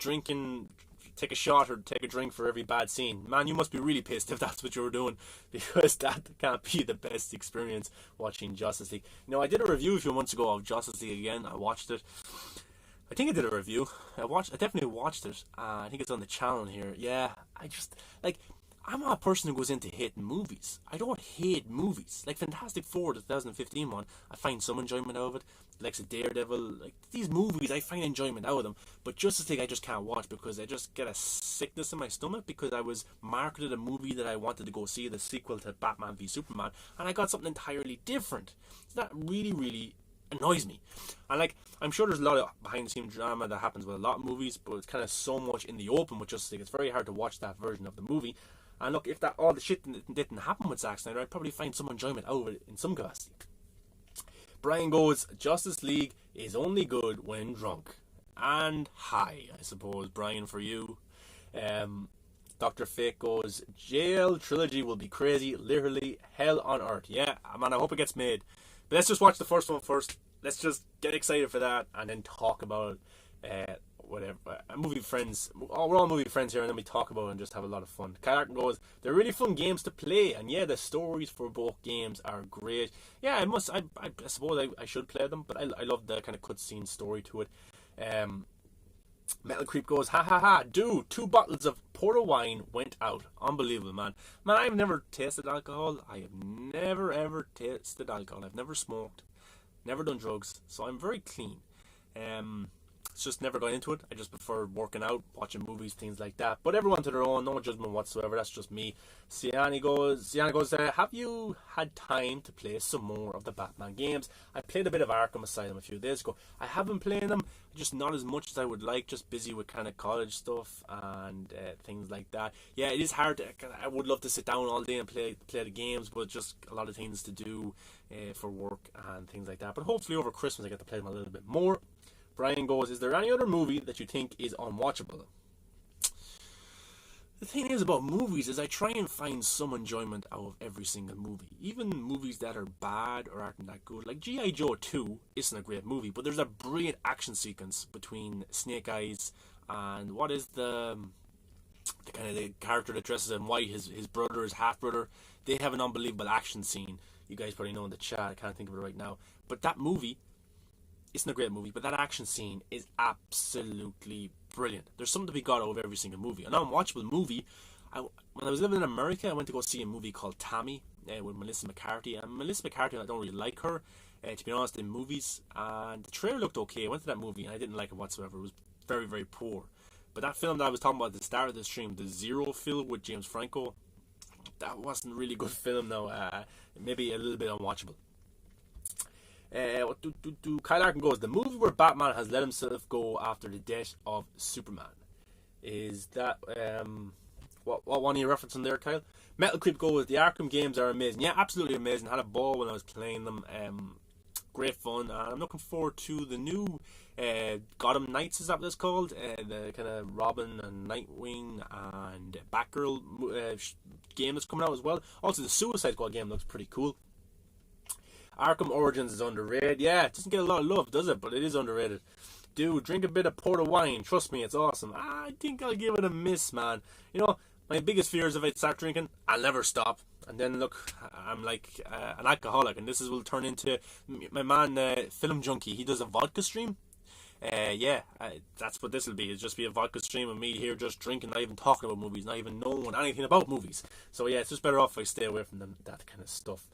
take a shot or take a drink for every bad scene. Man, you must be really pissed if that's what you were doing, because that can't be the best experience watching Justice League. You know, I did a review a few months ago of Justice League again. I watched it. I think I did a review. I definitely watched it. I think it's on the channel here. Yeah, I'm not a person who goes into hating movies. I don't hate movies. Like Fantastic Four, the 2015 one, I find some enjoyment out of it. Like Daredevil, like these movies, I find enjoyment out of them. But Justice League, I just can't watch because I just get a sickness in my stomach because I was marketed a movie that I wanted to go see, the sequel to Batman v Superman, and I got something entirely different. So that really, really annoys me. And like, I'm sure there's a lot of behind the scenes drama that happens with a lot of movies, but it's kind of so much in the open with Justice League. It's very hard to watch that version of the movie. And look, if all the shit didn't happen with Zack Snyder, I'd probably find some enjoyment out of it in some capacity. Brian goes, Justice League is only good when drunk and high, I suppose, Brian, for you. Dr. Fake goes, JL trilogy will be crazy, literally hell on earth. Yeah, man, I hope it gets made. But let's just watch the first one first. Let's just get excited for that and then talk about whatever. Movie friends. We're all movie friends here, and then we talk about it and just have a lot of fun. Kayak goes, they're really fun games to play, and yeah, the stories for both games are great. Yeah, I suppose I should play them, but I love the kind of cutscene story to it. Metal Creep goes, ha ha ha, dude, 2 bottles of porter wine went out. Unbelievable, man. Man, I've never tasted alcohol. I have never ever tasted alcohol. I've never smoked, never done drugs, so I'm very clean. It's just never got into it. I just prefer working out, watching movies, things like that. But everyone to their own, no judgment whatsoever. That's just me. Siani goes, have you had time to play some more of the Batman games? I played a bit of Arkham Asylum a few days ago. I have been playing them, just not as much as I would like. Just busy with kind of college stuff and things like that. Yeah, it is hard. I would love to sit down all day and play the games, but just a lot of things to do for work and things like that. But hopefully over Christmas I get to play them a little bit more. Brian goes, is there any other movie that you think is unwatchable? The thing is about movies is I try and find some enjoyment out of every single movie. Even movies that are bad or aren't that good. Like G.I. Joe 2 isn't a great movie, but there's a brilliant action sequence between Snake Eyes and what is the kind of the character that dresses in white, his brother, his half-brother. They have an unbelievable action scene. You guys probably know in the chat, I can't think of it right now. But that movie isn't a great movie, but that action scene is absolutely brilliant. There's something to be got out of every single movie. An unwatchable movie. When I was living in America, I went to go see a movie called Tammy with Melissa McCarthy. And Melissa McCarthy, I don't really like her, to be honest, in movies. And the trailer looked okay. I went to that movie and I didn't like it whatsoever. It was very, very poor. But that film that I was talking about at the start of the stream, the Zero film with James Franco, that wasn't a really good film though. Maybe a little bit unwatchable. Kyle Larkin goes, the movie where Batman has let himself go after the death of Superman. Is that what one are you referencing there, Kyle? Metal Creep goes, the Arkham games are amazing. Yeah, absolutely amazing. Had a ball when I was playing them. Great fun. I'm looking forward to the new Gotham Knights, is that what it's called? The kind of Robin and Nightwing and Batgirl game that's coming out as well. Also, the Suicide Squad game looks pretty cool. Arkham Origins is underrated. Yeah, it doesn't get a lot of love, does it? But it is underrated. Dude, drink a bit of port of wine. Trust me, it's awesome. I think I'll give it a miss, man. You know, my biggest fear is if I start drinking, I'll never stop. And then look, I'm like an alcoholic, and will turn into my man, Film Junkie. He does a vodka stream. That's what this will be. It'll just be a vodka stream of me here just drinking, not even talking about movies, not even knowing anything about movies. So yeah, it's just better off if I stay away from that kind of stuff.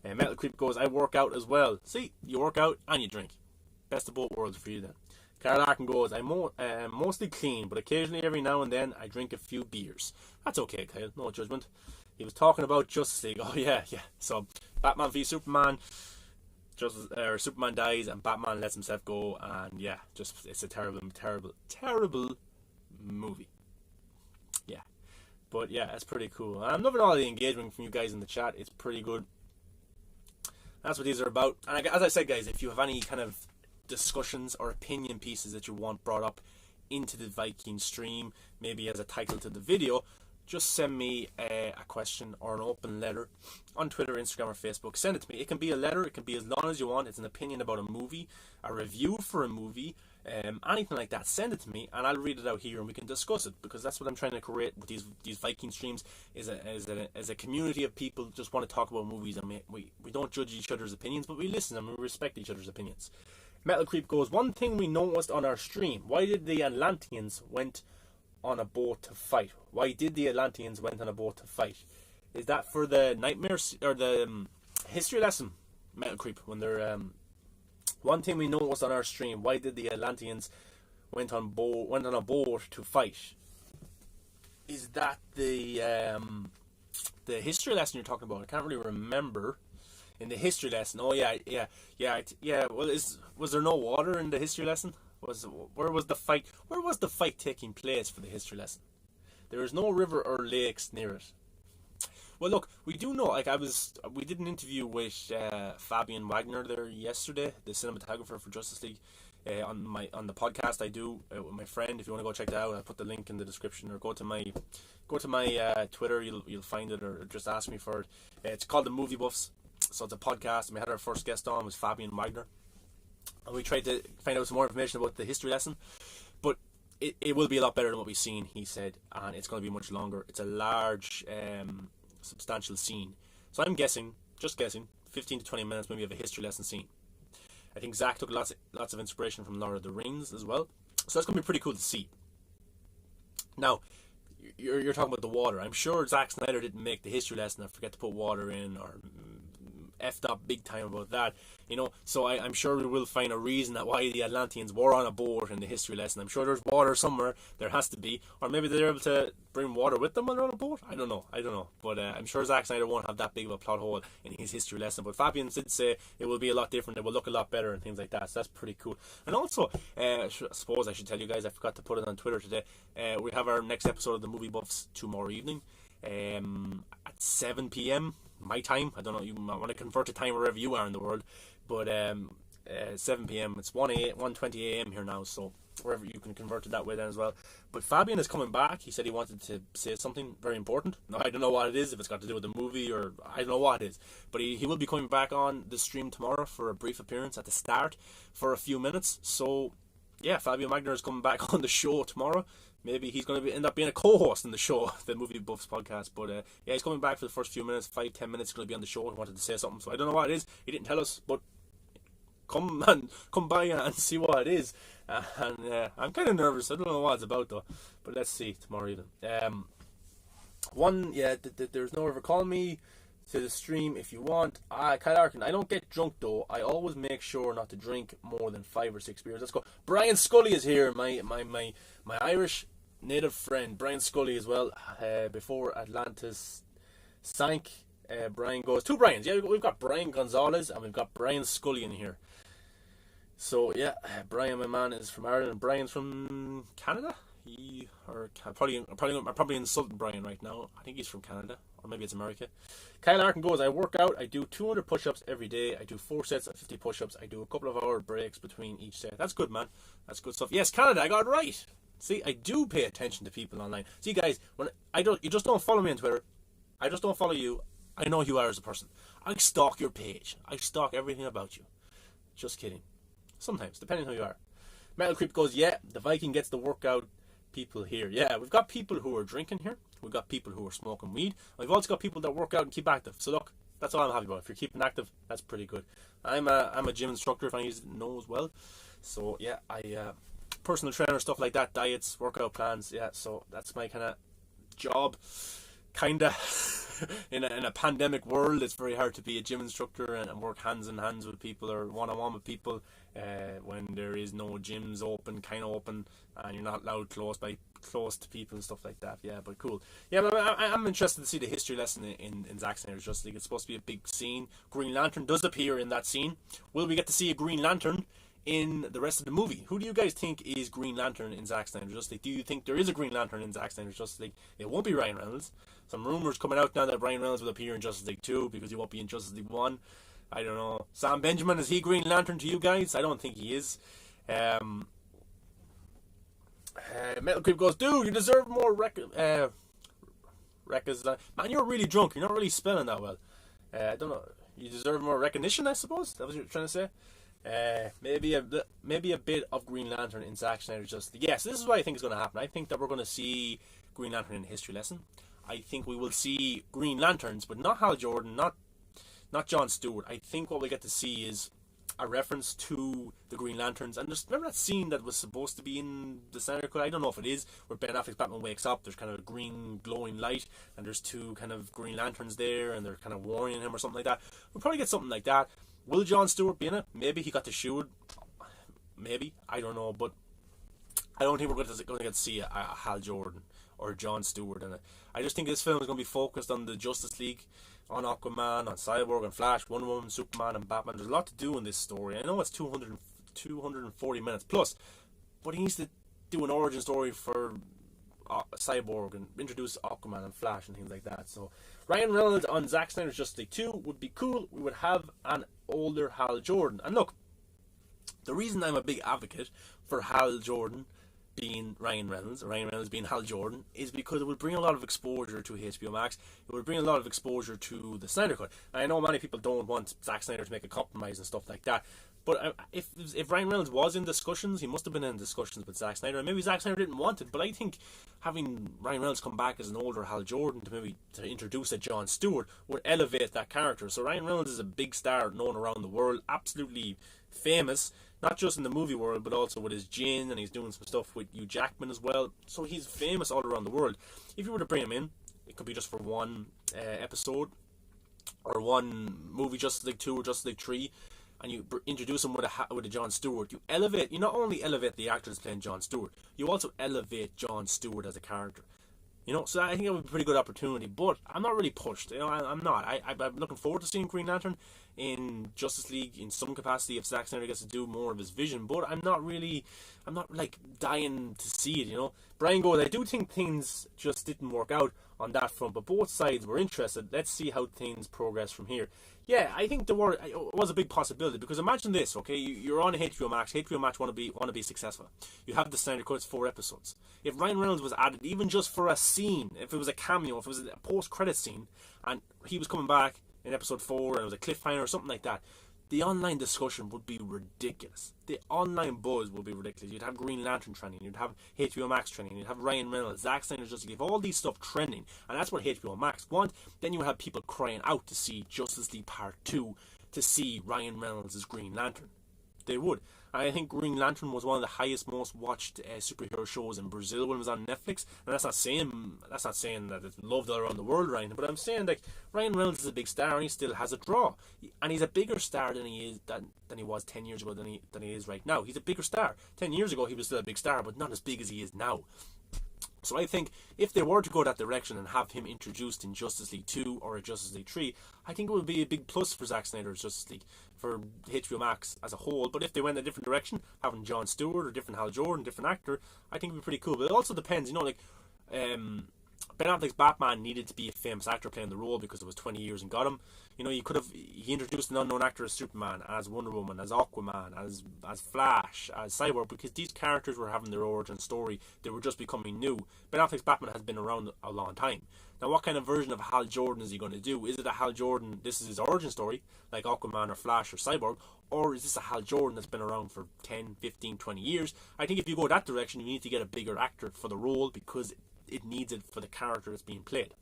Metal Creep goes, I work out as well. See, you work out and you drink. Best of both worlds for you then. Carl Larkin goes, I'm mostly clean, but occasionally every now and then I drink a few beers. That's okay, Kyle, no judgment. He was talking about Justice League. Oh yeah. So Batman v Superman, Superman dies and Batman lets himself go, and yeah, just it's a terrible movie. Yeah, but yeah, it's pretty cool. I'm loving all the engagement from you guys in the chat. It's pretty good. That's what these are about. And as I said, guys, if you have any kind of discussions or opinion pieces that you want brought up into the Viking stream, maybe as a title to the video, just send me a question or an open letter on Twitter, Instagram, or Facebook. Send it to me. It can be a letter. It can be as long as you want. It's an opinion about a movie, a review for a movie, anything like that. Send it to me, and I'll read it out here, and we can discuss it. Because that's what I'm trying to create with these Viking streams. Is a community of people just want to talk about movies, and we don't judge each other's opinions, but we listen and we respect each other's opinions. Metal Creep goes, one thing we noticed on our stream: why did the Atlanteans went on a boat to fight? Why did the Atlanteans went on a boat to fight? Is that for the nightmares or the history lesson, Metal Creep? When they're one thing we noticed on our stream: why did the Atlanteans went on a boat to fight? Is that the history lesson you're talking about? I can't really remember. In the history lesson, oh yeah. Well, was there no water in the history lesson? Where was the fight taking place for the history lesson? There is no river or lakes near it. Well, look, we do know. We did an interview with Fabian Wagner there yesterday, the cinematographer for Justice League, on the podcast I do with my friend. If you want to go check that out, I'll put the link in the description, or go to my Twitter. You'll find it, or just ask me for it. It's called The Movie Buffs. So it's a podcast, and we had our first guest on was Fabian Wagner, and we tried to find out some more information about the history lesson. But it will be a lot better than what we've seen, he said, and it's going to be much longer. It's a large, substantial scene. So I'm just guessing, 15 to 20 minutes maybe of a history lesson scene. I think Zach took lots of inspiration from Lord of the Rings as well. So that's going to be pretty cool to see. Now, you're talking about the water. I'm sure Zack Snyder didn't make the history lesson and forget to put water in, or effed up big time about that, so I'm sure we will find a reason that why the Atlanteans were on a boat in the history lesson. I'm sure there's water somewhere. There has to be, or maybe they're able to bring water with them when they're on a boat. I don't know, but I'm sure Zack Snyder won't have that big of a plot hole in his history lesson. But Fabian did say it will be a lot different. It will look a lot better and things like that. So that's pretty cool. And also, I suppose I should tell you guys, I forgot to put it on Twitter today. We have our next episode of the Movie Buffs tomorrow evening, at 7 p.m. my time. I don't know, you might want to convert to time wherever you are in the world, but 7 p.m. it's 1:20 a.m. here now, so wherever you can convert it that way then as well. But Fabian is coming back. He said he wanted to say something very important. Now, I don't know what it is, if it's got to do with the movie, or I don't know what it is, but he will be coming back on the stream tomorrow for a brief appearance at the start for a few minutes. So yeah, Fabian Wagner is coming back on the show tomorrow. Maybe he's going to end up being a co-host in the show, the Movie Buffs podcast. But yeah, he's coming back for the first few minutes, 5-10 minutes. He's going to be on the show. He wanted to say something, so I don't know what it is. He didn't tell us, but come by and see what it is. And I'm kind of nervous. I don't know what it's about though, but let's see tomorrow evening. There's no ever call me to the stream if you want. Kyle Arkin, I don't get drunk though. I always make sure not to drink more than 5 or 6 beers. Let's go. Brian Scully is here, my Irish native friend. Brian Scully as well. Before Atlantis sank, Brian goes. 2 Brians. Yeah, we've got Brian Gonzalez and we've got Brian Scully in here. So yeah, Brian, my man, is from Ireland. Brian's from Canada. I'm probably insulting Brian right now. I think he's from Canada, or maybe it's America. Kyle Arkin goes, I work out. I do 200 push-ups every day. I do 4 sets of 50 push-ups. I do a couple of hour breaks between each set. That's good, man. That's good stuff. Yes, Canada, I got it right. See, I do pay attention to people online. See, guys, you just don't follow me on Twitter. I just don't follow you. I know who you are as a person. I stalk your page. I stalk everything about you. Just kidding. Sometimes, depending on who you are. Metal Creep goes, yeah, the Viking gets the workout people here. Yeah, we've got people who are drinking here. We've got people who are smoking weed. We've also got people that work out and keep active. So look, that's all I'm happy about. If you're keeping active, that's pretty good. I'm a gym instructor, if I know as well. So yeah, I personal trainer, stuff like that, diets, workout plans. Yeah, so that's my kind of job. Kinda in a pandemic world, it's very hard to be a gym instructor and work hands in hands with people or one-on-one with people when there is no gyms open, and you're not allowed close to people and stuff like that. Yeah, but cool. Yeah, but I'm interested to see the history lesson in Zack Snyder's Justice League. It's supposed to be a big scene. Green Lantern does appear in that scene. Will we get to see a Green Lantern in the rest of the movie? Who do you guys think is Green Lantern in Zack Snyder's Justice League? Do you think there is a Green Lantern in Zack Snyder's Justice League? It won't be Ryan Reynolds. Some rumors coming out now that Ryan Reynolds will appear in Justice League 2 because he won't be in Justice League 1. I don't know. Sam Benjamin, is he Green Lantern to you guys? I don't think he is. Metal Creep goes, dude, you deserve more man, you're really drunk. You're not really spelling that well. I don't know. You deserve more recognition, I suppose. That was what you're trying to say. Maybe a bit of Green Lantern in Zack Snyder's Justice League. Yes, this is what I think is going to happen. I think that we're going to see Green Lantern in a history lesson. I think we will see Green Lanterns, but not Hal Jordan, not Jon Stewart. I think what we get to see is a reference to the Green Lanterns. And remember that scene that was supposed to be in the Snyder Cut? I don't know if it is, where Ben Affleck's Batman wakes up. There's kind of a green glowing light, and there's 2 kind of Green Lanterns there, and they're kind of warning him or something like that. We'll probably get something like that. Will Jon Stewart be in it? Maybe he got to shoot. Maybe, I don't know, but I don't think we're going to get to see a Hal Jordan or Jon Stewart in it. I just think this film is going to be focused on the Justice League, on Aquaman, on Cyborg, on Flash, Wonder Woman, Superman, and Batman. There's a lot to do in this story. I know it's 240 minutes plus, but he needs to do an origin story for Cyborg and introduce Aquaman and Flash and things like that. So Ryan Reynolds on Zack Snyder's Justice League 2 would be cool. We would have an older Hal Jordan. And look, the reason I'm a big advocate for Hal Jordan being Ryan Reynolds, or Ryan Reynolds being Hal Jordan, is because it would bring a lot of exposure to HBO Max. It would bring a lot of exposure to the Snyder Cut. And I know many people don't want Zack Snyder to make a compromise and stuff like that. But if Ryan Reynolds was in discussions, he must have been in discussions with Zack Snyder. And maybe Zack Snyder didn't want it. But I think having Ryan Reynolds come back as an older Hal Jordan to introduce a Jon Stewart would elevate that character. So Ryan Reynolds is a big star known around the world, absolutely famous. Not just in the movie world, but also with his gin, and he's doing some stuff with Hugh Jackman as well. So he's famous all around the world. If you were to bring him in, it could be just for one episode, or one movie, Justice League 2 or Justice League 3, and you introduce him with a Jon Stewart. You not only elevate the actors playing Jon Stewart, you also elevate Jon Stewart as a character. So I think it would be a pretty good opportunity, but I'm not really pushed. I'm not. I'm looking forward to seeing Green Lantern in Justice League in some capacity if Zack Snyder gets to do more of his vision, but I'm not like dying to see it. Brian goes, I do think things just didn't work out on that front, but both sides were interested. Let's see how things progress from here. Yeah, I think it was a big possibility, because imagine this, okay? You're on HBO Max. HBO Max want to be successful. You have the Snyder Cut's 4 episodes. If Ryan Reynolds was added, even just for a scene, if it was a cameo, if it was a post-credit scene, and he was coming back in episode 4, and it was a cliffhanger or something like that, the online discussion would be ridiculous. The online buzz would be ridiculous. You'd have Green Lantern trending, you'd have HBO Max trending, you'd have Ryan Reynolds, Zack Snyder's Justice League, all these stuff trending, and that's what HBO Max want. Then you would have people crying out to see Justice League Part 2, to see Ryan Reynolds as Green Lantern. They would. I think Green Lantern was one of the highest, most watched superhero shows in Brazil when it was on Netflix. And that's not saying that it's loved all around the world, Ryan. But I'm saying like Ryan Reynolds is a big star and he still has a draw, and he's a bigger star than he was 10 years ago than he is right now. He's a bigger star. 10 years ago he was still a big star, but not as big as he is now. So I think if they were to go that direction and have him introduced in Justice League 2 or a Justice League 3, I think it would be a big plus for Zack Snyder's Justice League, for HBO Max as a whole. But if they went a different direction, having Jon Stewart or different Hal Jordan, different actor, I think it would be pretty cool. But it also depends, like Ben Affleck's Batman needed to be a famous actor playing the role because it was 20 years in Gotham. He introduced an unknown actor as Superman, as Wonder Woman, as Aquaman, as Flash, as Cyborg, because these characters were having their origin story. They were just becoming new. Ben Affleck's Batman has been around a long time. Now, what kind of version of Hal Jordan is he going to do? Is it a Hal Jordan, this is his origin story, like Aquaman or Flash or Cyborg, or is this a Hal Jordan that's been around for 10, 15, 20 years? I think if you go that direction, you need to get a bigger actor for the role because it needs it for the character that's being played.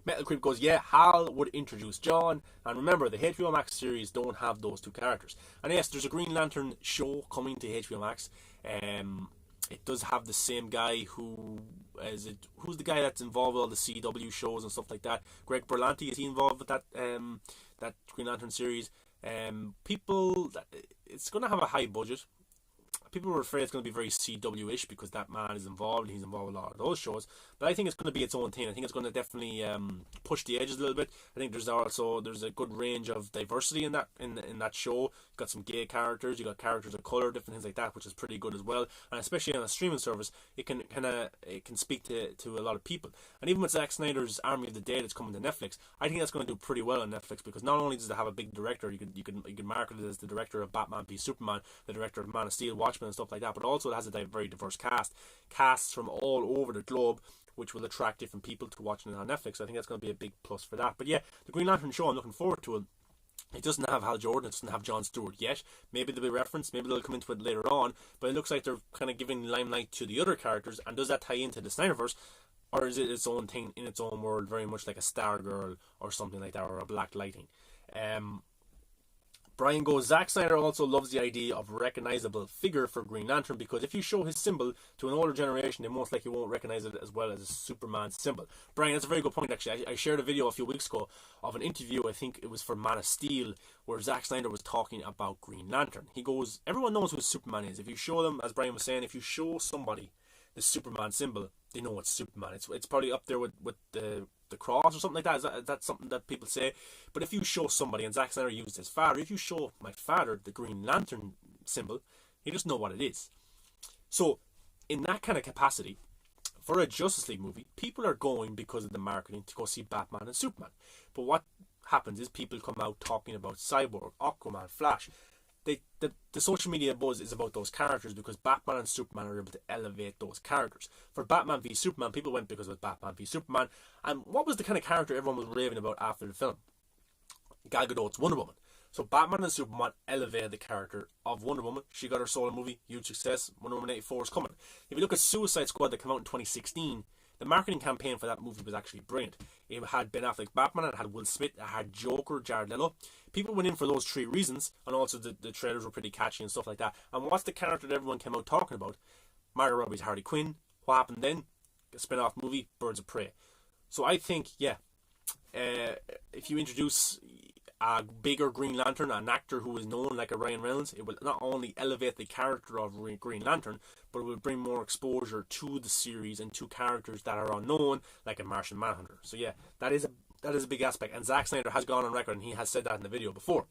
Metal Creep goes, yeah, Hal would introduce John, and remember, the HBO Max series don't have those two characters. And yes, there's a Green Lantern show coming to HBO Max. It does have the same guy who's the guy that's involved with all the CW shows and stuff like that. Greg Berlanti, is he involved with that Green Lantern series? It's going to have a high budget. People were afraid it's going to be very CW-ish because that man is involved. He's involved with a lot of those shows. But I think it's going to be its own thing. I think it's going to definitely push the edges a little bit. I think there's a good range of diversity in that show. You've got some gay characters. You've got characters of color, different things like that, which is pretty good as well. And especially on a streaming service, it can speak to a lot of people. And even with Zack Snyder's Army of the Dead that's coming to Netflix, I think that's going to do pretty well on Netflix because not only does it have a big director, you can market it as the director of Batman v Superman, the director of Man of Steel, Watchmen, and stuff like that, but also it has a very diverse casts from all over the globe, which will attract different people to watching it on Netflix. So I think that's going to be a big plus for that. But yeah, the Green Lantern show, I'm looking forward to it. It doesn't have Hal Jordan, it doesn't have Jon Stewart yet. Maybe they'll be referenced, maybe they'll come into it later on, but it looks like they're kind of giving limelight to the other characters. And does that tie into the Snyderverse, or is it its own thing in its own world, very much like a Stargirl or something like that, or a Black Lightning? Brian goes, Zack Snyder also loves the idea of a recognizable figure for Green Lantern because if you show his symbol to an older generation, they most likely won't recognize it as well as a Superman symbol. Brian, that's a very good point actually. I shared a video a few weeks ago of an interview, I think it was for Man of Steel, where Zack Snyder was talking about Green Lantern. He goes, everyone knows who Superman is. If you show them, as Brian was saying, if you show somebody the Superman symbol, they know it's Superman. It's probably up there with the cross or something like that. Is that something that people say? But if you show somebody, and Zack Snyder used his father, if you show my father the Green Lantern symbol, he just know what it is. So in that kind of capacity, for a Justice League movie, people are going because of the marketing to go see Batman and Superman. But what happens is people come out talking about Cyborg, Aquaman, Flash. The social media buzz is about those characters because Batman and Superman are able to elevate those characters. For Batman v Superman, people went because it was Batman v Superman. And what was the kind of character everyone was raving about after the film? Gal Gadot's Wonder Woman. So Batman and Superman elevated the character of Wonder Woman. She got her solo movie, huge success. Wonder Woman 84 is coming. If you look at Suicide Squad that came out in 2016, the marketing campaign for that movie was actually brilliant. It had Ben Affleck's Batman, it had Will Smith, it had Joker, Jared Leto. People went in for those three reasons, and also the trailers were pretty catchy and stuff like that. And what's the character that everyone came out talking about? Margot Robbie's Harley Quinn. What happened then? A spin-off movie, Birds of Prey. So I think, if you introduce a bigger Green Lantern, an actor who is known like a Ryan Reynolds, it will not only elevate the character of Green Lantern, but it will bring more exposure to the series and to characters that are unknown, like a Martian Manhunter. So yeah, that is a big aspect, and Zack Snyder has gone on record and he has said that in the video before.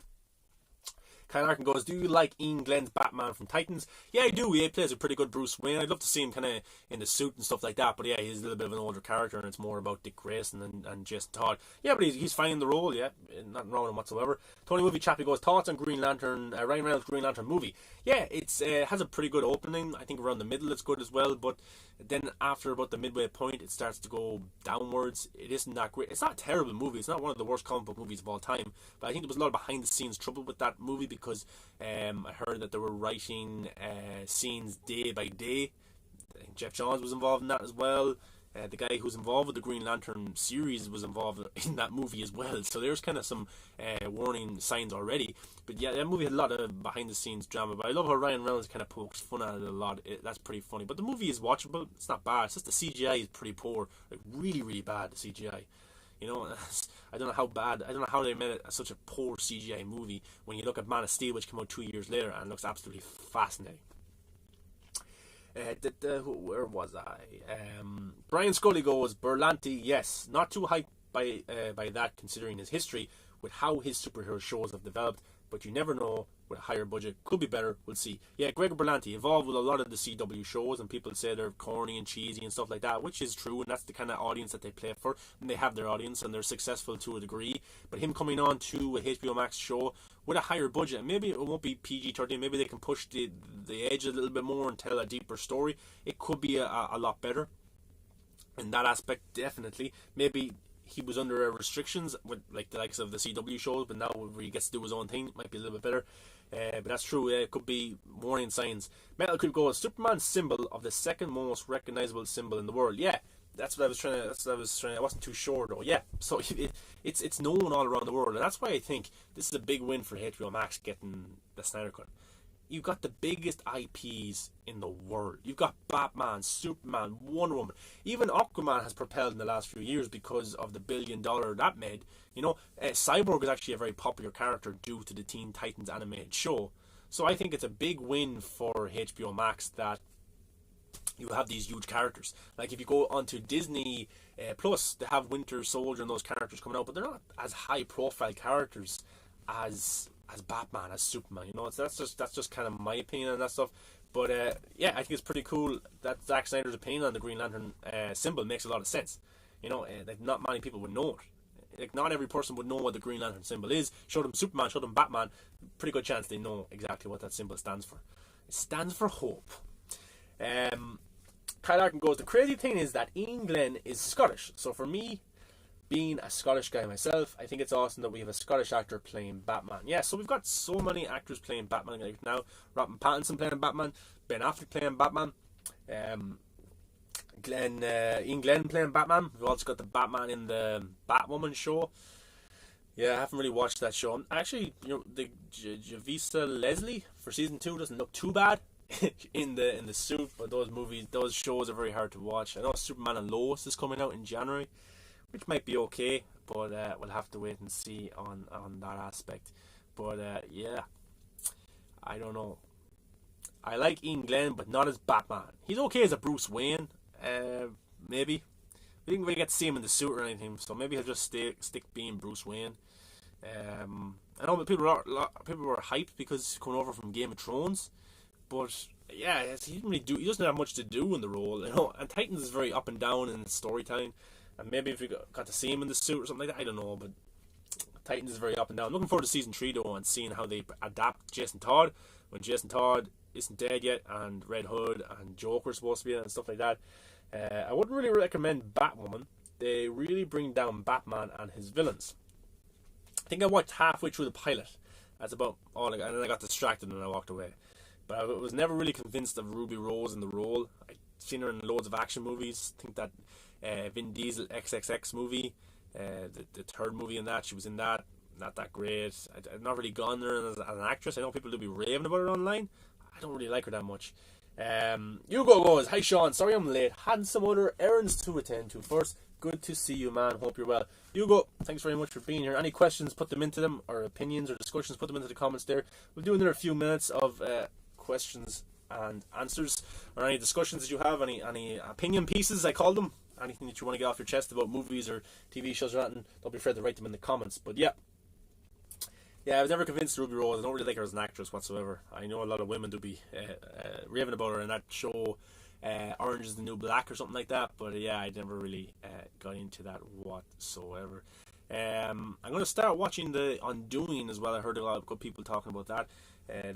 Kyle Larkin goes, do you like Ian Glenn's Batman from Titans? Yeah, I do. He plays a pretty good Bruce Wayne. I'd love to see him kind of in the suit and stuff like that. But yeah, he's a little bit of an older character, and it's more about Dick Grayson and Jason Todd. Yeah, but he's fine in the role. Yeah, nothing wrong with him whatsoever. Tony Movie Chappie goes, thoughts on Green Lantern, Ryan Reynolds' Green Lantern movie? Yeah, it has a pretty good opening. I think around the middle it's good as well. But then after about the midway point, it starts to go downwards. It isn't that great. It's not a terrible movie. It's not one of the worst comic book movies of all time. But I think there was a lot of behind the scenes trouble with that movie because I heard that they were writing scenes day by day. I think Jeff Johns was involved in that as well. The guy who's involved with the Green Lantern series was involved in that movie as well. So there's kind of some warning signs already. But yeah, that movie had a lot of behind the scenes drama. But I love how Ryan Reynolds kind of pokes fun at it a lot. That's pretty funny. But the movie is watchable. It's not bad. It's just the CGI is pretty poor. Like really, really bad, the CGI. You know, I don't know how bad. I don't know how they made it such a poor CGI movie when you look at Man of Steel, which came out 2 years later and looks absolutely fascinating. Where was I? Brian Scully goes, Berlanti, yes. Not too hyped by that considering his history with how his superhero shows have developed, but you never know with a higher budget. Could be better, we'll see. Yeah, Gregor Berlanti involved with a lot of the CW shows, and people say they're corny and cheesy and stuff like that, which is true, and that's the kind of audience that they play for, and they have their audience, and they're successful to a degree. But him coming on to a HBO Max show with a higher budget, and maybe it won't be PG-13, maybe they can push the edge a little bit more and tell a deeper story. It could be a lot better in that aspect, definitely. Maybe he was under restrictions with like the likes of the CW shows, but now where he gets to do his own thing, it might be a little bit better. But that's true. It could be warning signs. Metal could go as Superman's symbol of the second most recognizable symbol in the world. Yeah, that's what I was trying to. I wasn't too sure though. Yeah, so it's known all around the world, and that's why I think this is a big win for HBO Max getting the Snyder Cut. You've got the biggest IPs in the world. You've got Batman, Superman, Wonder Woman. Even Aquaman has propelled in the last few years because of the $1 billion that made. You know, Cyborg is actually a very popular character due to the Teen Titans animated show. So I think it's a big win for HBO Max that you have these huge characters. Like if you go onto Disney Plus, they have Winter Soldier and those characters coming out, but they're not as high profile characters as Batman, as Superman, you know. So that's just kind of my opinion on that stuff. But yeah, I think it's pretty cool that Zack Snyder's opinion on the Green Lantern symbol makes a lot of sense. You know, like not many people would know it. Like not every person would know what the Green Lantern symbol is. Show them Superman, show them Batman, pretty good chance they know exactly what that symbol stands for. It stands for hope. Kyle Larkin goes, the crazy thing is that Ian Glenn is Scottish. So for me, being a Scottish guy myself, I think it's awesome that we have a Scottish actor playing Batman. Yeah, so we've got so many actors playing Batman like now. Robert Pattinson playing Batman, Ben Affleck playing Batman, Ian Glenn playing Batman. We've also got the Batman in the Batwoman show. Yeah, I haven't really watched that show. Actually, you know, the Javisa Leslie for season 2 doesn't look too bad in the suit, but those shows are very hard to watch. I know Superman and Lois is coming out in January, which might be okay, but we'll have to wait and see on that aspect. But yeah, I don't know. I like Ian Glenn, but not as Batman. He's okay as a Bruce Wayne, maybe. We didn't really get to see him in the suit or anything, so maybe he'll just stick being Bruce Wayne. I know that people were hyped because he's coming over from Game of Thrones, but yeah, he doesn't have much to do in the role, you know. And Titans is very up and down in storytelling. And maybe if we got to see him in the suit or something like that, I don't know. But Titans is very up and down. I'm looking forward to season 3 though and seeing how they adapt Jason Todd when Jason Todd isn't dead yet, and Red Hood and Joker's supposed to be in it and stuff like that. I wouldn't really recommend Batwoman. They really bring down Batman and his villains. I think I watched halfway through the pilot. That's about all and then I got distracted and I walked away. But I was never really convinced of Ruby Rose in the role. I've seen her in loads of action movies. I think that Vin Diesel XXX movie, the third movie in that, she was in that. Not that great. I've not really gone there as an actress. I know people do be raving about her online. I don't really like her that much. Hugo goes, hi Sean, sorry I'm late. Had some other errands to attend to. First, good to see you, man. Hope you're well. Hugo, thanks very much for being here. Any questions, put them into them, or opinions or discussions, put them into the comments there. We'll do another few minutes of questions and answers, or any discussions that you have, any opinion pieces, I call them. Anything that you want to get off your chest about movies or TV shows or anything, don't be afraid to write them in the comments. But yeah, I was never convinced Ruby Rose. I don't really like her as an actress whatsoever. I know a lot of women do be raving about her in that show, Orange is the New Black or something like that. But yeah, I never really got into that whatsoever. I'm going to start watching The Undoing as well. I heard a lot of good people talking about that.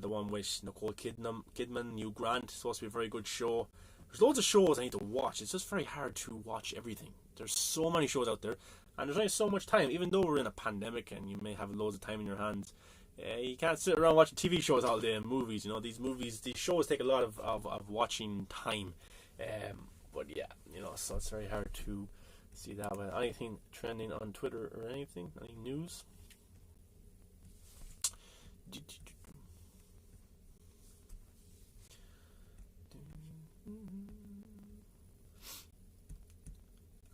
The one with Nicole Kidman, Hugh Grant. It's supposed to be a very good show. There's loads of shows I need to watch. It's just very hard to watch everything. There's so many shows out there, and there's only so much time. Even though we're in a pandemic and you may have loads of time in your hands, you can't sit around watching TV shows all day and movies. You know, these shows take a lot of watching time. But yeah, so it's very hard to see that. But anything trending on Twitter or anything? Any news?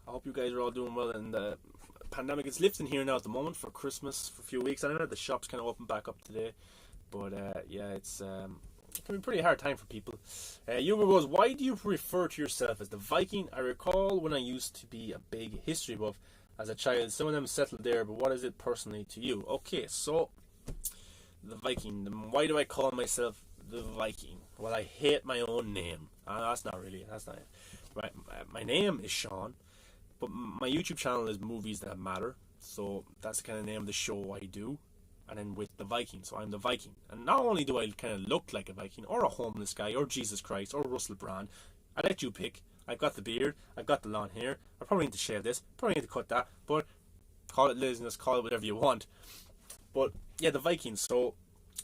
I hope you guys are all doing well, and the pandemic is lifting here now at the moment for Christmas for a few weeks. I know the shops kind of open back up today, but yeah, it can be a pretty hard time for people. Hugo goes, why do you refer to yourself as the Viking? I recall when I used to be a big history buff as a child. Some of them settled there, but what is it personally to you? Okay, so the Viking. Why do I call myself the Viking? Well, I hate my own name. That's not it. Right, my name is Sean, but my YouTube channel is Movies That Matter. So that's the kind of name of the show I do. And then with the Viking, so I'm the Viking. And not only do I kind of look like a Viking, or a homeless guy, or Jesus Christ, or Russell Brand, I let you pick. I've got the beard, I've got the long hair. I probably need to shave this, probably need to cut that, but call it laziness, call it whatever you want. But yeah, the Vikings. So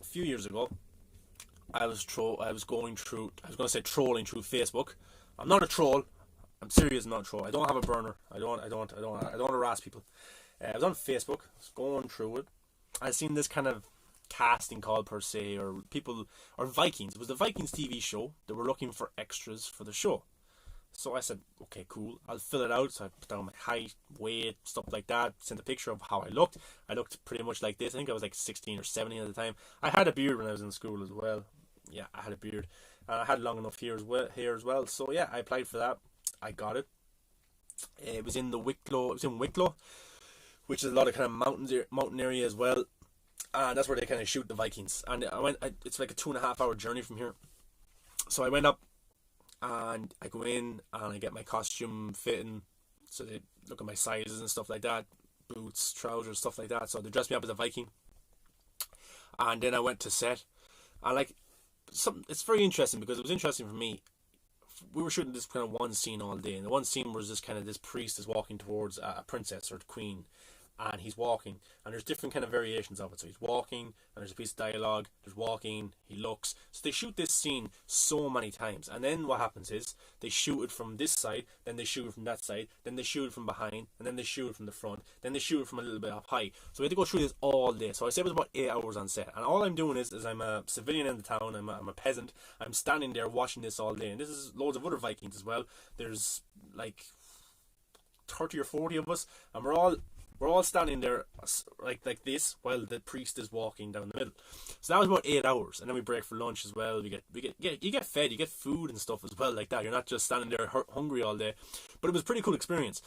a few years ago, I was trolling through Facebook. I'm not a troll. I'm serious, I'm not a troll. I don't have a burner. I don't harass people. I was on Facebook. I was going through it. I seen this kind of casting call per se, or Vikings. It was the Vikings TV show. They were looking for extras for the show. So I said, okay, cool, I'll fill it out. So I put down my height, weight, stuff like that. Sent a picture of how I looked. I looked pretty much like this. I think I was like 16 or 17 at the time. I had a beard when I was in school as well. Yeah, I had a beard. I had long enough hair as well. So yeah, I applied for that. I got it. It was in Wicklow, which is a lot of kind of mountain area as well. And that's where they kind of shoot the Vikings. And it's like a 2.5 hour journey from here. So I went up, and I go in and I get my costume fitting. So they look at my sizes and stuff like that, boots, trousers, stuff like that. So they dressed me up as a Viking. And then I went to set, and it's very interesting, because it was interesting for me. We were shooting this kind of one scene all day, and the one scene was this priest is walking towards a princess or the queen, and he's walking, and there's different kind of variations of it. So he's walking, and there's a piece of dialogue, there's walking, he looks. So they shoot this scene so many times, and then what happens is they shoot it from this side, then they shoot it from that side, then they shoot it from behind, and then they shoot it from the front, then they shoot it from a little bit up high. So we had to go through this all day. So I said it was about 8 hours on set, and all I'm doing is I'm a civilian in the town, I'm a peasant, I'm standing there watching this all day, and this is loads of other Vikings as well. There's like 30 or 40 of us, and we're all standing there like this while the priest is walking down the middle. So that was about 8 hours, and then we break for lunch as well. You get fed, you get food and stuff as well like that. You're not just standing there hungry all day. But it was a pretty cool experience.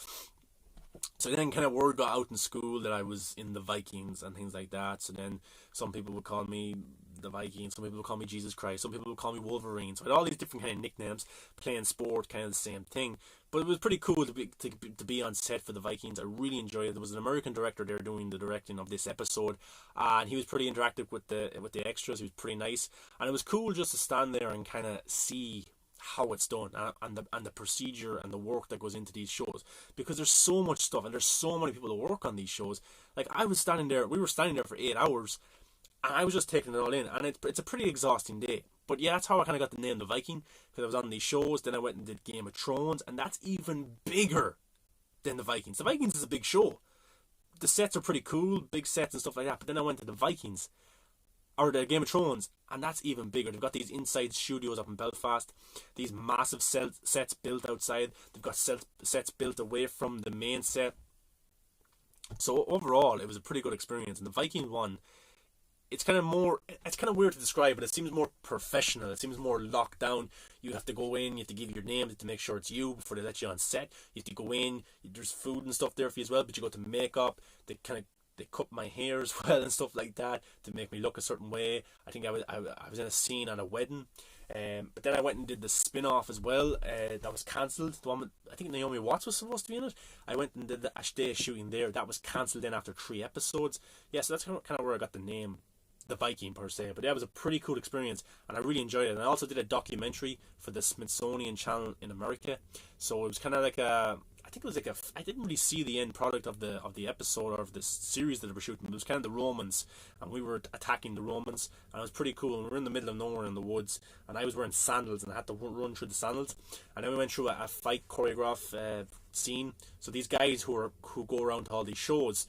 So then kind of word got out in school that I was in the Vikings and things like that. So then some people would call me the Viking, some people would call me Jesus Christ, some people would call me Wolverine. So I had all these different kind of nicknames, playing sport, kind of the same thing. But it was pretty cool to be on set for the Vikings. I really enjoyed it. There was an American director there doing the directing of this episode, and he was pretty interactive with the extras. He was pretty nice, and it was cool just to stand there and kind of see how it's done, and the procedure and the work that goes into these shows, because there's so much stuff and there's so many people that work on these shows. Like we were standing there for 8 hours, and I was just taking it all in, and it's a pretty exhausting day. But yeah, that's how I kind of got the name The Viking, because I was on these shows. Then I went and did Game of Thrones, and that's even bigger than The Vikings. The Vikings is a big show. The sets are pretty cool, big sets and stuff like that. But then I went to The Vikings, or the Game of Thrones, and that's even bigger. They've got these inside studios up in Belfast, these massive sets built outside. They've got sets built away from the main set. So overall, it was a pretty good experience. And the Viking one, it's kind of weird to describe, but it seems more professional. It seems more locked down. You have to go in, you have to give your name, you have to make sure it's you before they let you on set. You have to go in, there's food and stuff there for you as well, but you go to makeup, they cut my hair as well and stuff like that to make me look a certain way. I think I was in a scene on a wedding, but then I went and did the spin-off as well. That was cancelled. The one with, I think Naomi Watts was supposed to be in it. I went and did the day shooting there. That was cancelled then after 3 episodes. Yeah, so that's kind of where I got the name The Viking per se. But yeah, it was a pretty cool experience, and I really enjoyed it. And I also did a documentary for the Smithsonian Channel in America. So it was kind of like a think it was like I didn't really see the end product of the episode or of the series that they were shooting. It was kind of the Romans, and we were attacking the Romans, and it was pretty cool. And we were in the middle of nowhere in the woods, and I was wearing sandals, and I had to run through the sandals. And then we went through a fight choreograph scene. So these guys who go around to all these shows,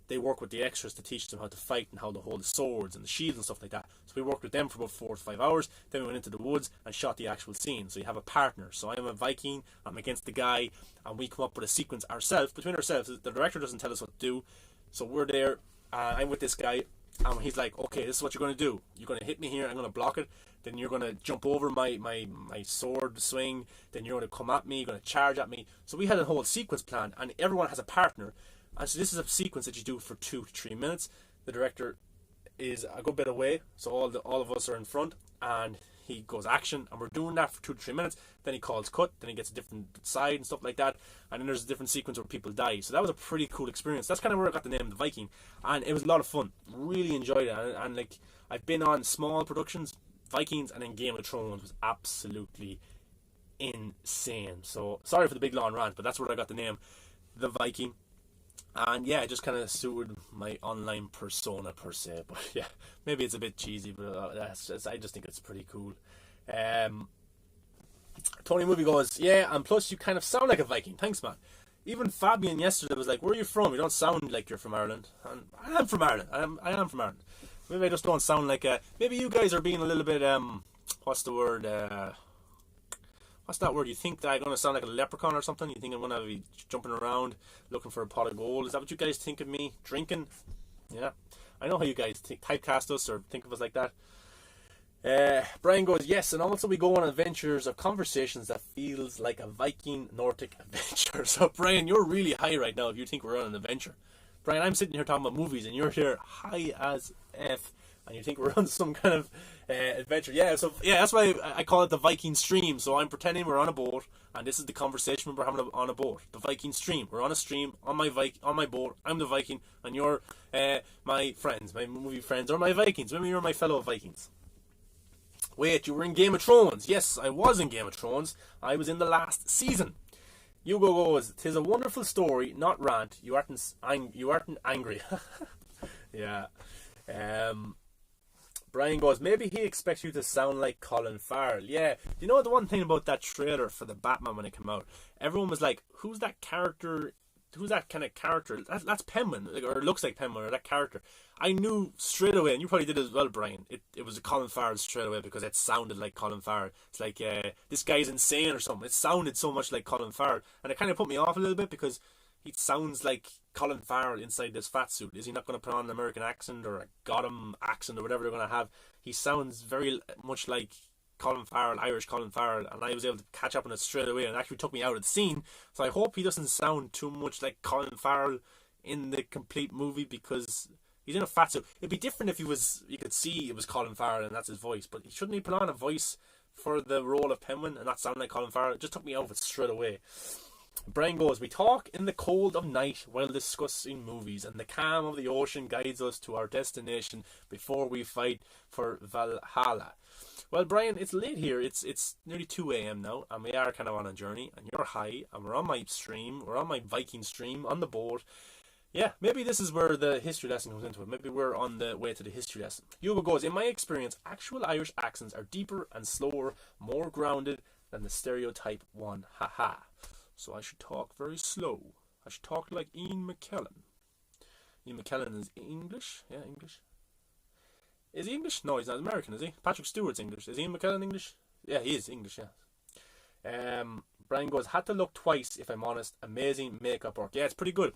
they work with the extras to teach them how to fight and how to hold the swords and the shields and stuff like that. So we worked with them for about 4 to 5 hours. Then we went into the woods and shot the actual scene. So you have a partner. So I'm a Viking, I'm against the guy, and we come up with a sequence between ourselves. The director doesn't tell us what to do. So we're there, I'm with this guy, and he's like, okay, this is what you're going to do. You're going to hit me here, I'm going to block it. Then you're going to jump over my sword swing. Then you're going to come at me, you're going to charge at me. So we had a whole sequence plan, and everyone has a partner. And so this is a sequence that you do for 2 to 3 minutes. The director is a good bit away, so all of us are in front, and he goes action, and we're doing that for 2 to 3 minutes. Then he calls cut, then he gets a different side and stuff like that, and then there's a different sequence where people die. So that was a pretty cool experience. That's kind of where I got the name The Viking, and it was a lot of fun. Really enjoyed it, and like, I've been on small productions, Vikings, and then Game of Thrones was absolutely insane. So sorry for the big long rant, but that's where I got the name The Viking. And yeah, it just kind of suited my online persona per se. But yeah, maybe it's a bit cheesy, but I just think it's pretty cool. Tony Movie goes, yeah, and plus you kind of sound like a Viking. Thanks, man. Even Fabian yesterday was like, where are you from? You don't sound like you're from Ireland. And I am from Ireland. I am from Ireland. Maybe I just don't sound like maybe you guys are being a little bit, what's the word, what's that word? You think that I'm going to sound like a leprechaun or something? You think I'm going to be jumping around looking for a pot of gold? Is that what you guys think of me? Drinking? Yeah. I know how you guys typecast us or think of us like that. Brian goes, yes, and also we go on adventures or conversations that feels like a Viking Nordic adventure. So, Brian, you're really high right now if you think we're on an adventure. Brian, I'm sitting here talking about movies, and you're here high as F, and you think we're on some kind of adventure. Yeah, so yeah, that's why I call it the Viking stream. So I'm pretending we're on a boat, and this is the conversation we're having on a boat. The Viking stream. We're on a stream on my boat. I'm the Viking, and you're my friends, my movie friends, or my Vikings. Maybe you're my fellow Vikings. Wait, you were in Game of Thrones? Yes, I was in Game of Thrones. I was in the last season. Hugo goes, "'Tis a wonderful story, not rant. You aren't angry." Yeah. Brian goes, maybe he expects you to sound like Colin Farrell. Yeah. You know the one thing about that trailer for the Batman when it came out? Everyone was like, who's that character? Who's that kind of character? That's Penman, or it looks like Penman, or that character. I knew straight away, and you probably did as well, Brian. It was a Colin Farrell straight away because it sounded like Colin Farrell. It's like, this guy's insane or something. It sounded so much like Colin Farrell. And it kind of put me off a little bit because he sounds like Colin Farrell inside this fat suit. Is he not going to put on an American accent or a Gotham accent or whatever they're going to have? He sounds very much like Colin Farrell, Irish Colin Farrell, and I was able to catch up on it straight away, and it actually took me out of the scene. So I hope he doesn't sound too much like Colin Farrell in the complete movie because he's in a fat suit. It'd be different if you could see it was Colin Farrell and that's his voice, but shouldn't he put on a voice for the role of Penguin and not sound like Colin Farrell? It just took me out of it straight away. Brian goes, we talk in the cold of night while discussing movies, and the calm of the ocean guides us to our destination before we fight for Valhalla. Well, Brian, it's late here. It's nearly 2 a.m. now, and we are kind of on a journey, and you're high, and we're on my stream. We're on my Viking stream, on the boat. Yeah, maybe this is where the history lesson comes into it. Maybe we're on the way to the history lesson. Hugo goes, in my experience, actual Irish accents are deeper and slower, more grounded than the stereotype one. Haha. So I should talk very slow. I should talk like Ian McKellen. Ian McKellen is English? Yeah, English. Is he English? No, he's not American, is he? Patrick Stewart's English. Is Ian McKellen English? Yeah, he is English, yeah. Brian goes, had to look twice, if I'm honest. Amazing makeup work. Yeah, it's pretty good.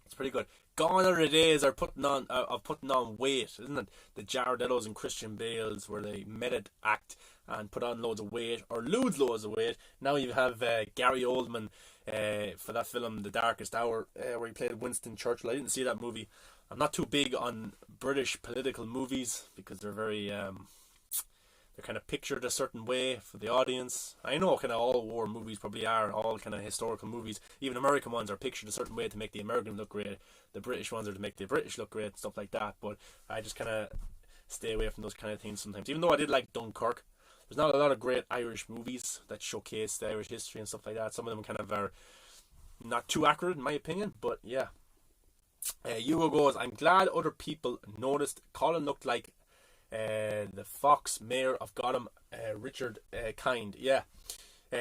It's pretty good. Gone are the days of putting on weight, isn't it? The Jared Letos and Christian Bales where they method act and put on loads of weight or lose loads of weight. Now you have Gary Oldman for that film The Darkest Hour where he played Winston Churchill. I didn't see that movie. I'm not too big on British political movies because they're very they're kind of pictured a certain way for the audience. I know kind of all war movies probably are, all kind of historical movies. Even American ones are pictured a certain way to make the American look great. The British ones are to make the British look great, stuff like that. But I just kind of stay away from those kind of things sometimes. Even though I did like Dunkirk, there's not a lot of great Irish movies that showcase the Irish history and stuff like that. Some of them kind of are, not too accurate in my opinion, but yeah. Hugo goes, I'm glad other people noticed. Colin looked like the Fox mayor of Gotham, Richard Kind. Yeah.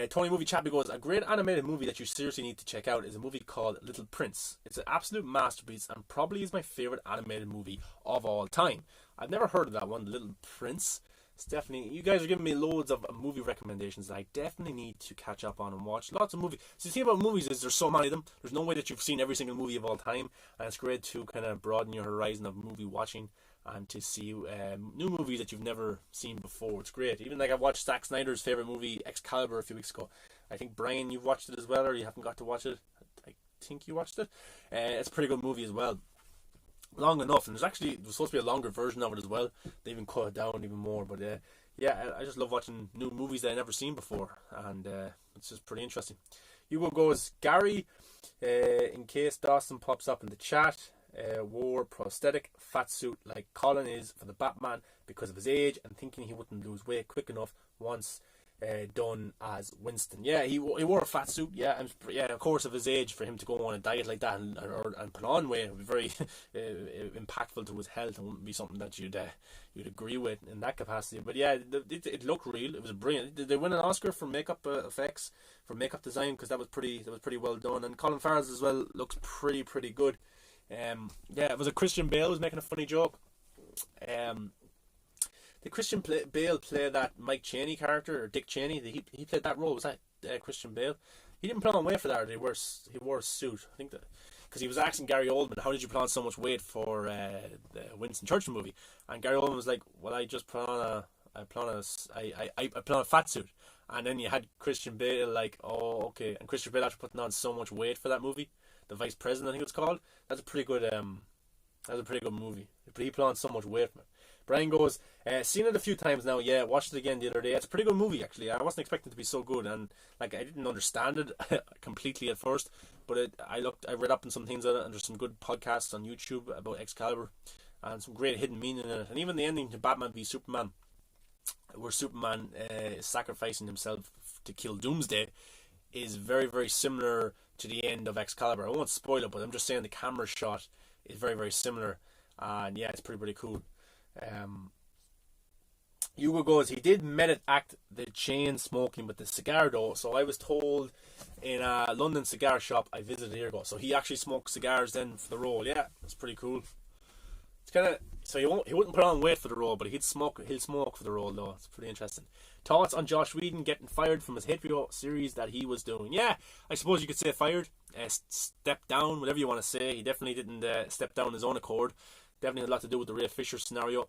Tony Movie Chappie goes, a great animated movie that you seriously need to check out is a movie called Little Prince. It's an absolute masterpiece and probably is my favourite animated movie of all time. I've never heard of that one, Little Prince. It's definitely, you guys are giving me loads of movie recommendations that I definitely need to catch up on and watch. Lots of movies. So the thing about movies is there's so many of them. There's no way that you've seen every single movie of all time, and it's great to kind of broaden your horizon of movie watching and to see new movies that you've never seen before. It's great. Even like I watched Zack Snyder's favourite movie, Excalibur, a few weeks ago. I think, Brian, you've watched it as well, or you haven't got to watch it. I think you watched it. It's a pretty good movie as well. Long enough, and there's supposed to be a longer version of it as well. They even cut it down even more, but yeah, I just love watching new movies that I've never seen before, and it's just pretty interesting. Hugo goes, Gary, in case Dawson pops up in the chat, wore prosthetic fat suit like Colin is for the Batman because of his age and thinking he wouldn't lose weight quick enough once done as Winston. Yeah, he wore a fat suit. Yeah, and yeah, of course, of his age, for him to go on a diet like that and put on weight would be very impactful to his health and wouldn't be something that you'd agree with in that capacity. But yeah, it looked real. It was brilliant. Did they win an Oscar for makeup effects, for makeup design? Because that was pretty well done. And Colin Farrell as well looks pretty good. Yeah, it was a Christian Bale was making a funny joke. Did Christian Bale play that Mike Chaney character, or Dick Cheney? He played that role. Was that Christian Bale? He didn't put on weight for that. Or he wore a suit. I think that because he was asking Gary Oldman, how did you put on so much weight for the Winston Churchill movie? And Gary Oldman was like, well, I just put on a fat suit. And then you had Christian Bale like, oh, okay. And Christian Bale after putting on so much weight for that movie, The Vice President, I think it's called. That's a pretty good movie. But he put on so much weight from it. Brian goes, seen it a few times now. Yeah, watched it again the other day. It's a pretty good movie actually. I wasn't expecting it to be so good, and like I didn't understand it completely at first. But I read up on some things on it, and there's some good podcasts on YouTube about Excalibur, and some great hidden meaning in it. And even the ending to Batman v Superman, where Superman is sacrificing himself to kill Doomsday, is very, very similar to the end of Excalibur. I won't spoil it, but I'm just saying the camera shot is very, very similar, and yeah, it's pretty cool. Hugo goes, he did method act the chain smoking with the cigar though. So I was told in a London cigar shop I visited a year ago. So he actually smoked cigars then for the role. Yeah, it's pretty cool. It's kind of, so he wouldn't put on weight for the role, but he'll smoke for the role though. It's pretty interesting. Thoughts on Josh Whedon getting fired from his HBO series that he was doing? Yeah, I suppose you could say fired, stepped down, whatever you want to say. He definitely didn't step down his own accord. Definitely had a lot to do with the Ray Fisher scenario.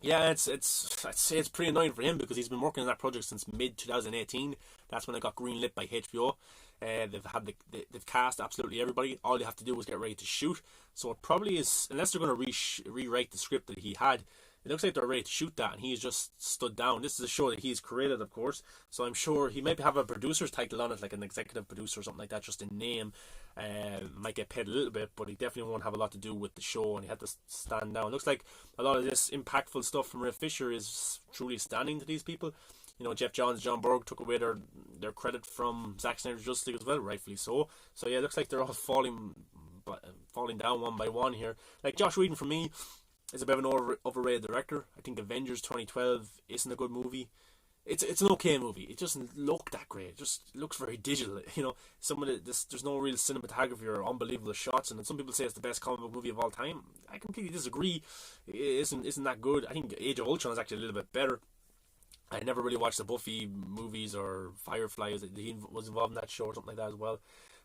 Yeah, I'd say it's pretty annoying for him because he's been working on that project since mid 2018. That's when it got greenlit by HBO. They've cast absolutely everybody. All they have to do is get ready to shoot. So it probably is, unless they're going to rewrite the script that he had. It looks like they're ready to shoot that, and he's just stood down. This is a show that he's created, of course, so I'm sure he might have a producer's title on it, like an executive producer or something like that, just in name. Might get paid a little bit, but he definitely won't have a lot to do with the show, and he had to stand down. It looks like a lot of this impactful stuff from Ray Fisher is truly standing to these people. You know, Jeff Johns, John Berg took away their credit from Zack Snyder's Justice League as well, rightfully so. So yeah, it looks like they're all falling down one by one here. Like Josh Whedon, for me, is a bit of an overrated director. I think Avengers 2012 isn't a good movie. It's an okay movie. It doesn't look that great. It just looks very digital. You know, there's no real cinematography or unbelievable shots. And some people say it's the best comic book movie of all time. I completely disagree. It isn't that good. I think Age of Ultron is actually a little bit better. I never really watched the Buffy movies or Firefly. He was involved in that show or something like that as well.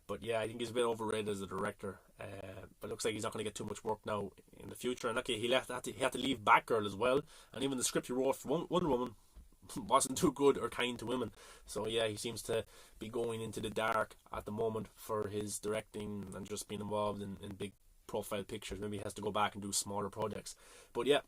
But yeah, I think he's a bit overrated as a director. But it looks like he's not going to get too much work now in the future. And okay, he had to leave Batgirl as well. And even the script he wrote for Wonder Woman wasn't too good or kind to women. So yeah, he seems to be going into the dark at the moment for his directing and just being involved in big profile pictures. Maybe he has to go back and do smaller projects. But yeah,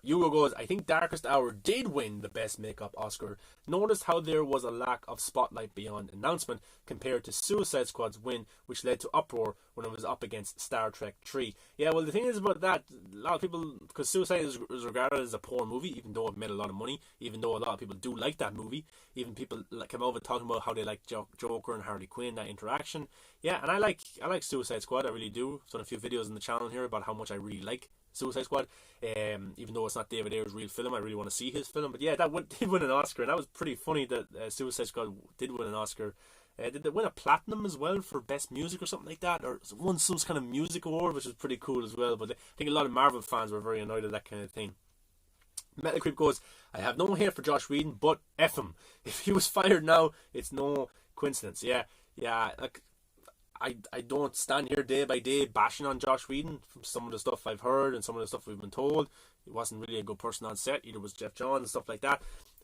Hugo goes, I think Darkest Hour did win the Best Makeup Oscar. Notice how there was a lack of spotlight beyond announcement compared to Suicide Squad's win, which led to uproar when it was up against Star Trek 3. Yeah, well, the thing is about that, a lot of people, because Suicide is regarded as a poor movie, even though it made a lot of money, even though a lot of people do like that movie, even people come over talking about how they like Joker and Harley Quinn, that interaction. Yeah, and I like Suicide Squad, I really do. I've done a few videos on the channel here about how much I really like Suicide Squad, even though it's not David Ayer's real film. I really want to see his film, but yeah, did win an Oscar, and that was pretty funny that Suicide Squad did win an Oscar. Did they win a platinum as well for best music or something like that, or won some kind of music award, which was pretty cool as well? But I think a lot of Marvel fans were very annoyed at that kind of thing. Metal Creep goes, I have no hate for Josh Whedon, but F him. If he was fired now, it's no coincidence. Yeah, like, I don't stand here day by day bashing on Josh Whedon from some of the stuff I've heard and some of the stuff we've been told. He wasn't really a good person on set, either was Jeff Johns and stuff like that.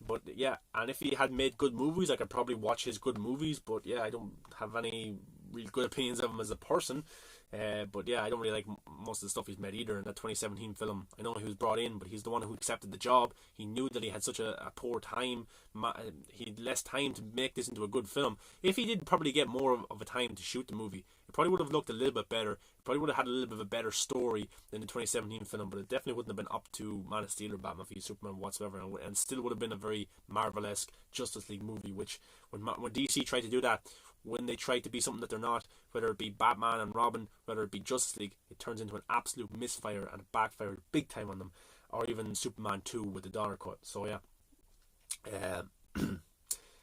But yeah, and if he had made good movies, I could probably watch his good movies. But yeah, I don't have any real good opinions of him as a person. But yeah, I don't really like most of the stuff he's made either. In that 2017 film, I know he was brought in, but he's the one who accepted the job. He knew that he had such a poor time. He had less time to make this into a good film. If he did probably get more of a time to shoot the movie, it probably would have looked a little bit better. It probably would have had a little bit of a better story than the 2017 film, but it definitely wouldn't have been up to Man of Steel or Batman v Superman whatsoever, and still would have been a very Marvel-esque Justice League movie, which when DC tried to do that, when they try to be something that they're not, whether it be Batman and Robin, whether it be Justice League, it turns into an absolute misfire and it backfired big time on them. Or even Superman 2 with the Donner cut. So yeah.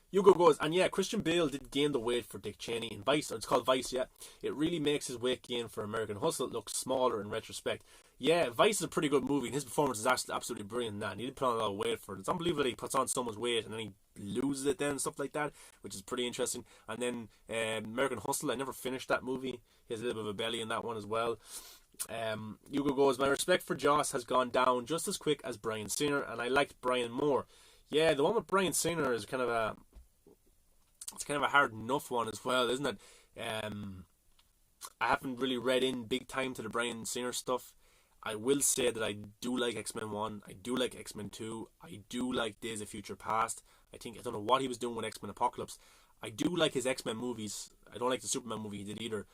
Hugo goes, and yeah, Christian Bale did gain the weight for Dick Cheney in Vice, or it's called Vice, yeah. It really makes his weight gain for American Hustle look smaller in retrospect. Yeah, Vice is a pretty good movie, and his performance is absolutely brilliant. And he did put on a lot of weight for it. It's unbelievable that he puts on so much weight and then he loses it then, stuff like that, which is pretty interesting. And then American Hustle, I never finished that movie. He has a little bit of a belly in that one as well. Hugo goes, my respect for Joss has gone down just as quick as Bryan Singer, and I liked Bryan more. Yeah, the one with Bryan Singer is kind of a hard enough one as well, isn't it? I haven't really read in big time to the Bryan Singer stuff. I will say that I do like X-Men 1, I do like X-Men 2, I do like Days of Future Past. I don't know what he was doing with X-Men Apocalypse. I do like his X-Men movies. I don't like the Superman movie he did either.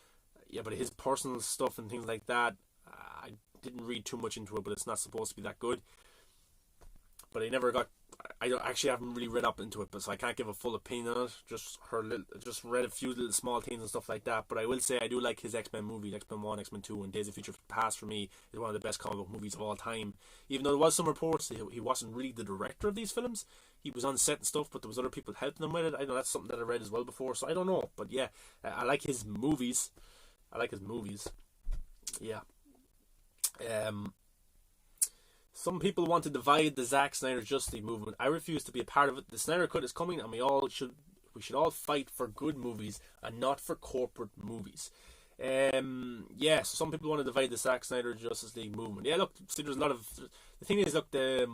Yeah, but his personal stuff and things like that, I didn't read too much into it, but it's not supposed to be that good. But I haven't really read up into it, but so I can't give a full opinion on it. Just read a few little small things and stuff like that. But I will say I do like his X-Men movies, X-Men 1, X-Men 2, and Days of Future Past for me is one of the best comic book movies of all time. Even though there was some reports that he wasn't really the director of these films. He was on set and stuff, but there was other people helping him with it. I know that's something that I read as well before, so I don't know. But yeah, I like his movies. Yeah. Some people want to divide the Zack Snyder Justice League movement. I refuse to be a part of it. The Snyder Cut is coming, and we should all fight for good movies and not for corporate movies. Yeah, so some people want to divide the Zack Snyder Justice League movement. Yeah, look, see, there's a lot of the thing is, look, the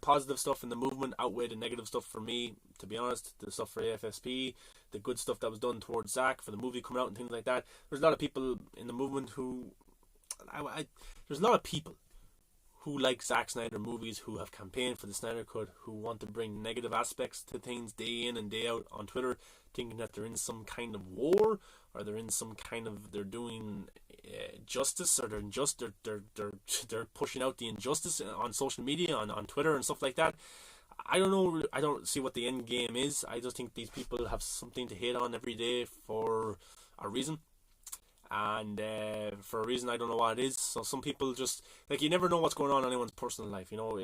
positive stuff in the movement outweighed the negative stuff for me, to be honest. The stuff for AFSP, the good stuff that was done towards Zack for the movie coming out and things like that. There's a lot of people in the movement who there's a lot of people who like Zack Snyder movies, who have campaigned for the Snyder Cut, who want to bring negative aspects to things day in and day out on Twitter, thinking that they're in some kind of war, or they're in some kind of, they're doing justice, or they're pushing out the injustice on social media, on Twitter and stuff like that. I don't know. I don't see what the end game is. I just think these people have something to hate on every day for a reason. And for a reason I don't know what it is. So some people just, like, you never know what's going on in anyone's personal life, you know.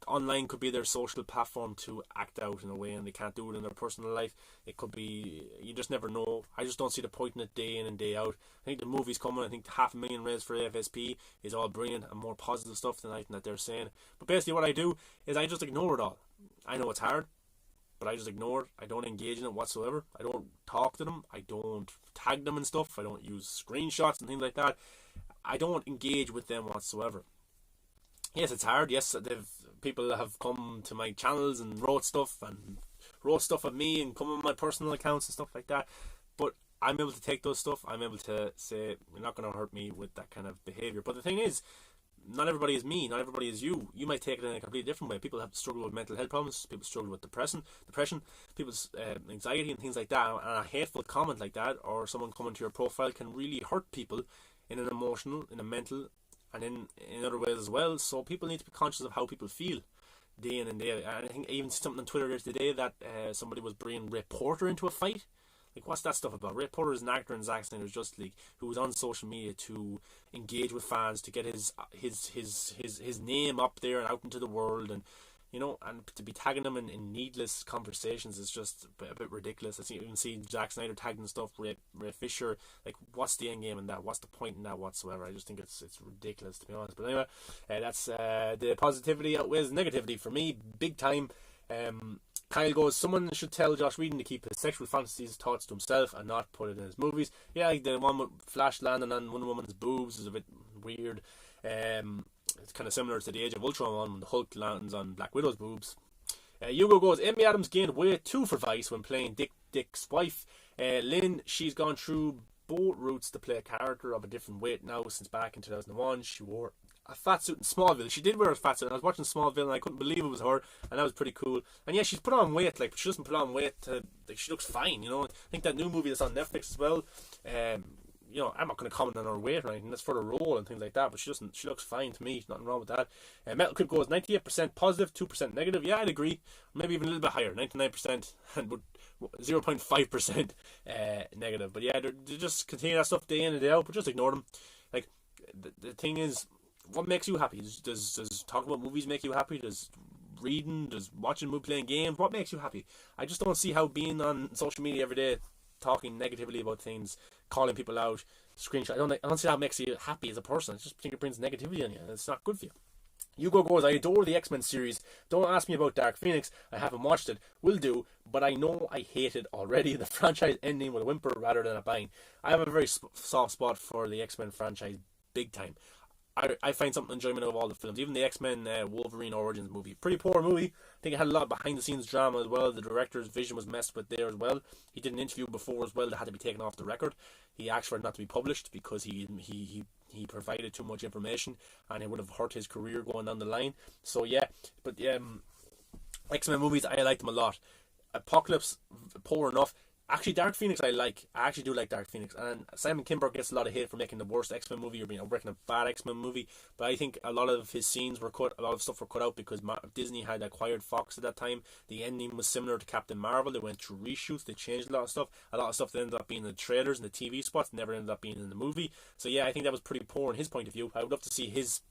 Online could be their social platform to act out in a way, and they can't do it in their personal life. It could be, you just never know. I just don't see the point in it day in and day out. I think the movie's coming. I think 500,000 raised for AFSP is all brilliant and more positive stuff than anything that they're saying. But basically what I do is I just ignore it all. I know it's hard, but I just ignore it. I don't engage in it whatsoever. I don't talk to them. I don't tag them and stuff. I don't use screenshots and things like that. I don't engage with them whatsoever. Yes, it's hard. Yes, people have come to my channels and wrote stuff at me and come on my personal accounts and stuff like that. But I'm able to take those stuff. I'm able to say, you're not going to hurt me with that kind of behaviour. But the thing is, not everybody is me, not everybody is you. You might take it in a completely different way. People have struggled with mental health problems, people struggle with depression, people's anxiety and things like that. And a hateful comment like that, or someone coming to your profile, can really hurt people in an emotional, in a mental, and in other ways as well. So people need to be conscious of how people feel day in and day out. And I think even something on Twitter there today that somebody was bringing Ray Porter into a fight. Like, what's that stuff about? Ray Porter is an actor in Zack Snyder's Justice League who was on social media to engage with fans, to get his name up there and out into the world, and and to be tagging them in needless conversations is just a bit ridiculous. I even see Zack Snyder tagging stuff, Ray Fisher. Like, what's the end game in that? What's the point in that whatsoever? I just think it's ridiculous, to be honest. But anyway, that's the positivity outweighs negativity for me, big time. Kyle goes, someone should tell Josh Whedon to keep his sexual fantasies thoughts to himself and not put it in his movies. Yeah, like the one with Flash landing on Wonder Woman's boobs is a bit weird. It's kind of similar to the Age of Ultron one when the Hulk lands on Black Widow's boobs. Hugo goes, Amy Adams gained weight too for Vice when playing Dick's wife. Lynn, she's gone through both routes to play a character of a different weight now. Since back in 2001, she wore a fat suit in Smallville. She did wear a fat suit, and I was watching Smallville and I couldn't believe it was her, and that was pretty cool. And yeah, she's put on weight, but she doesn't put on weight to, she looks fine, I think that new movie that's on Netflix as well, I'm not going to comment on her weight or anything, that's for the role and things like that, but she looks fine to me, nothing wrong with that. Metal Creep goes 98% positive, 2% negative. Yeah, I'd agree, maybe even a little bit higher, 99% and 0.5% negative. But yeah, they just continue that stuff day in and day out, but just ignore them. Like, the thing is, what makes you happy? Does talking about movies make you happy? Does reading, does watching movie, playing games, what makes you happy? I just don't see how being on social media every day talking negatively about things, calling people out, screenshot, I don't see how it makes you happy as a person. I just think it brings negativity on you, and it's not good for you. Hugo goes, I adore the X-Men series. Don't ask me about Dark Phoenix. I haven't watched it. Will do, but I know I hate it already. The franchise ending with a whimper rather than a bang. I have a very soft spot for the X-Men franchise, big time. I find something enjoyment out of all the films. Even the X-Men Wolverine Origins movie. Pretty poor movie. I think it had a lot of behind-the-scenes drama as well. The director's vision was messed with there as well. He did an interview before as well that had to be taken off the record. He asked for it not to be published because he provided too much information and it would have hurt his career going down the line. So yeah, but X-Men movies, I like them a lot. Apocalypse, poor enough. Actually, Dark Phoenix I actually do like Dark Phoenix, and Simon Kinberg gets a lot of hate for making the worst X-Men movie or working a bad X-Men movie, but I think a lot of his scenes were cut, a lot of stuff were cut out because Disney had acquired Fox at that time. The ending was similar to Captain Marvel. They went through reshoots, they changed a lot of stuff that ended up being in the trailers and the TV spots, never ended up being in the movie. So yeah, I think that was pretty poor in his point of view. I would love to see his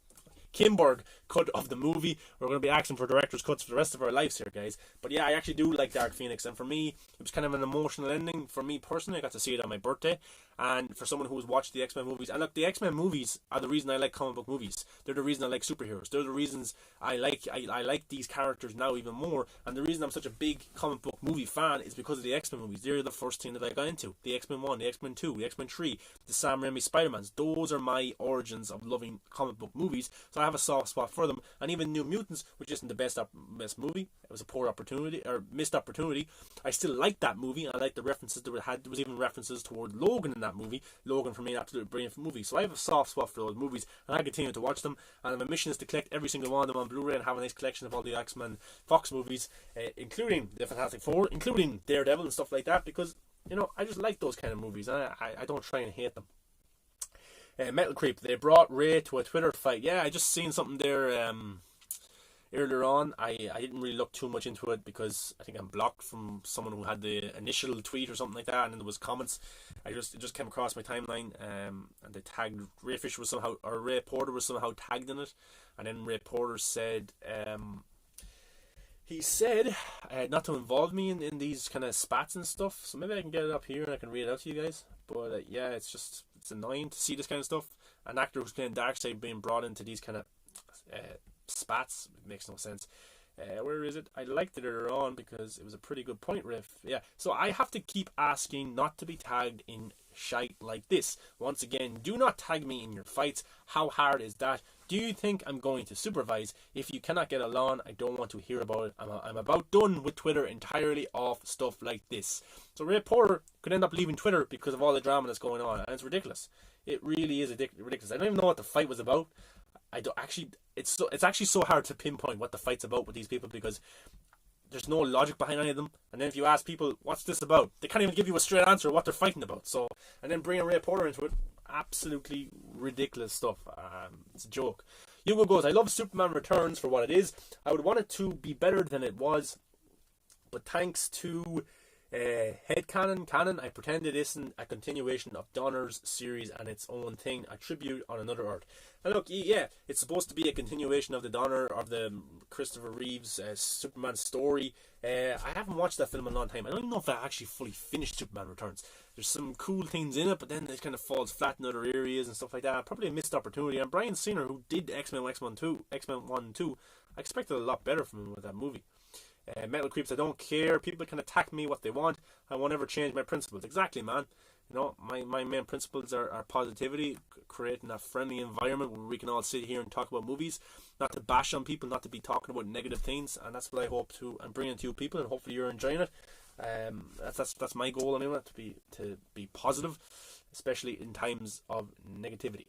Kinberg cut of the movie. We're going to be asking for director's cuts for the rest of our lives here, guys. But yeah, I actually do like Dark Phoenix, and for me, it was kind of an emotional ending. For me personally, I got to see it on my birthday, and for someone who has watched the X-Men movies, and look, the X-Men movies are the reason I like comic book movies. They're the reason I like superheroes. They're the reasons I like these characters now even more, and the reason I'm such a big comic book movie fan is because of the X-Men movies. They're the first thing that I got into. The X-Men 1, the X-Men 2, the X-Men 3, the Sam Raimi Spider-Mans. Those are my origins of loving comic book movies, so I have a soft spot for them. And even New Mutants, which isn't the best movie, it was a poor opportunity or missed opportunity, I still like that movie. I like the references that there was even references toward Logan in that movie. Logan for me an absolute brilliant movie, so I have a soft spot for those movies and I continue to watch them, and my mission is to collect every single one of them on Blu-ray and have a nice collection of all the X-Men Fox movies, including the Fantastic Four, including Daredevil and stuff like that, because I just like those kind of movies and I don't try and hate them. Metal Creep, they brought Ray to a Twitter fight. Yeah, I just seen something there earlier on. I didn't really look too much into it because I think I'm blocked from someone who had the initial tweet or something like that, and then there was comments. It just came across my timeline, and they tagged Ray Fisher was somehow, or Ray Porter was somehow tagged in it, and then Ray Porter said he said not to involve me in these kind of spats and stuff. So maybe I can get it up here and I can read it out to you guys. But yeah, it's annoying to see this kind of stuff. An actor who's playing Darkseid being brought into these kind of spats. It makes no sense. Where is it? I liked it earlier on because it was a pretty good point, Riff. Yeah, so I have to keep asking not to be tagged in shite like this. Once again, do not tag me in your fights. How hard is that? Do you think I'm going to supervise? If you cannot get along, I don't want to hear about it. I'm about done with Twitter entirely off stuff like this. So Ray Porter could end up leaving Twitter because of all the drama that's going on, and it's ridiculous. It really is ridiculous. I don't even know what the fight was about. I don't actually. It's actually so hard to pinpoint what the fight's about with these people because there's no logic behind any of them. And then if you ask people, what's this about? They can't even give you a straight answer of what they're fighting about. So, and then bringing Ray Porter into it, absolutely ridiculous stuff. It's a joke. Hugo goes, I love Superman Returns for what it is. I would want it to be better than it was, but thanks to canon, I pretend it isn't a continuation of Donner's series and its own thing, a tribute on another Earth. And look, yeah, it's supposed to be a continuation of the Donner, of the Christopher Reeve's Superman story. I haven't watched that film in a long time. I don't even know if I actually fully finished Superman Returns. There's some cool things in it, but then it kind of falls flat in other areas and stuff like that. Probably a missed opportunity. And Bryan Singer, who did X-Men 1 and 2, I expected a lot better from him with that movie. Metal Creeps, I don't care. People can attack me what they want. I won't ever change my principles. Exactly, man. You know, my main principles are positivity, creating a friendly environment where we can all sit here and talk about movies, not to bash on people, not to be talking about negative things, and that's what I hope to and bring to you people, and hopefully you're enjoying it. That's my goal anyway, to be positive, especially in times of negativity.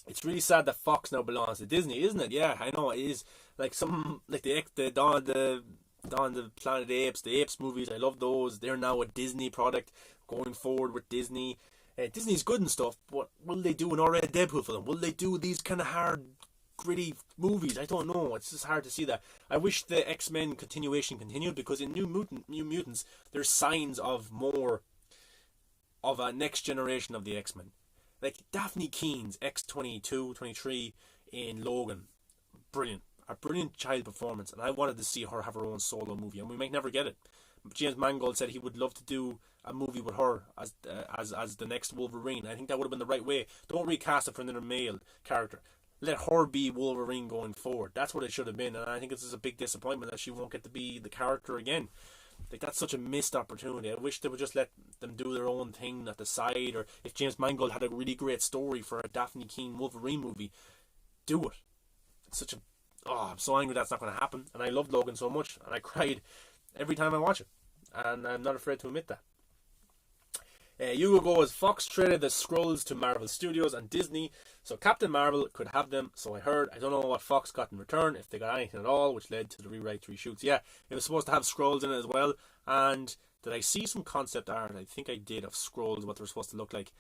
It's really sad that Fox now belongs to Disney, isn't it? Yeah, I know it is. Like the Dawn of the Planet of the Apes movies. I love those. They're now a Disney product going forward with Disney. Disney's good and stuff, but will they do an R-rated Deadpool for them? Will they do these kind of hard, gritty movies? I don't know. It's just hard to see that. I wish the X-Men continuation continued because in New Mutants, there's signs of more of a next generation of the X-Men. Like Daphne Keene's X-22, 23 in Logan. Brilliant. A brilliant child performance, and I wanted to see her have her own solo movie, and we might never get it. James Mangold said he would love to do a movie with her as the next Wolverine. I think that would have been the right way. Don't recast it for another male character. Let her be Wolverine going forward. That's what it should have been, and I think this is a big disappointment that she won't get to be the character again. Like, that's such a missed opportunity. I wish they would just let them do their own thing at the side, or if James Mangold had a really great story for a Daphne Keane Wolverine movie, do it. It's such a... Oh, I'm so angry that's not going to happen. And I loved Logan so much, and I cried every time I watch it. And I'm not afraid to admit that. Hugo goes, Fox traded the Skrulls to Marvel Studios and Disney, so Captain Marvel could have them, so I heard. I don't know what Fox got in return, if they got anything at all, which led to the rewrite reshoots. Yeah, it was supposed to have Skrulls in it as well, and did I see some concept art? I think I did, of Skrulls, what they were supposed to look like.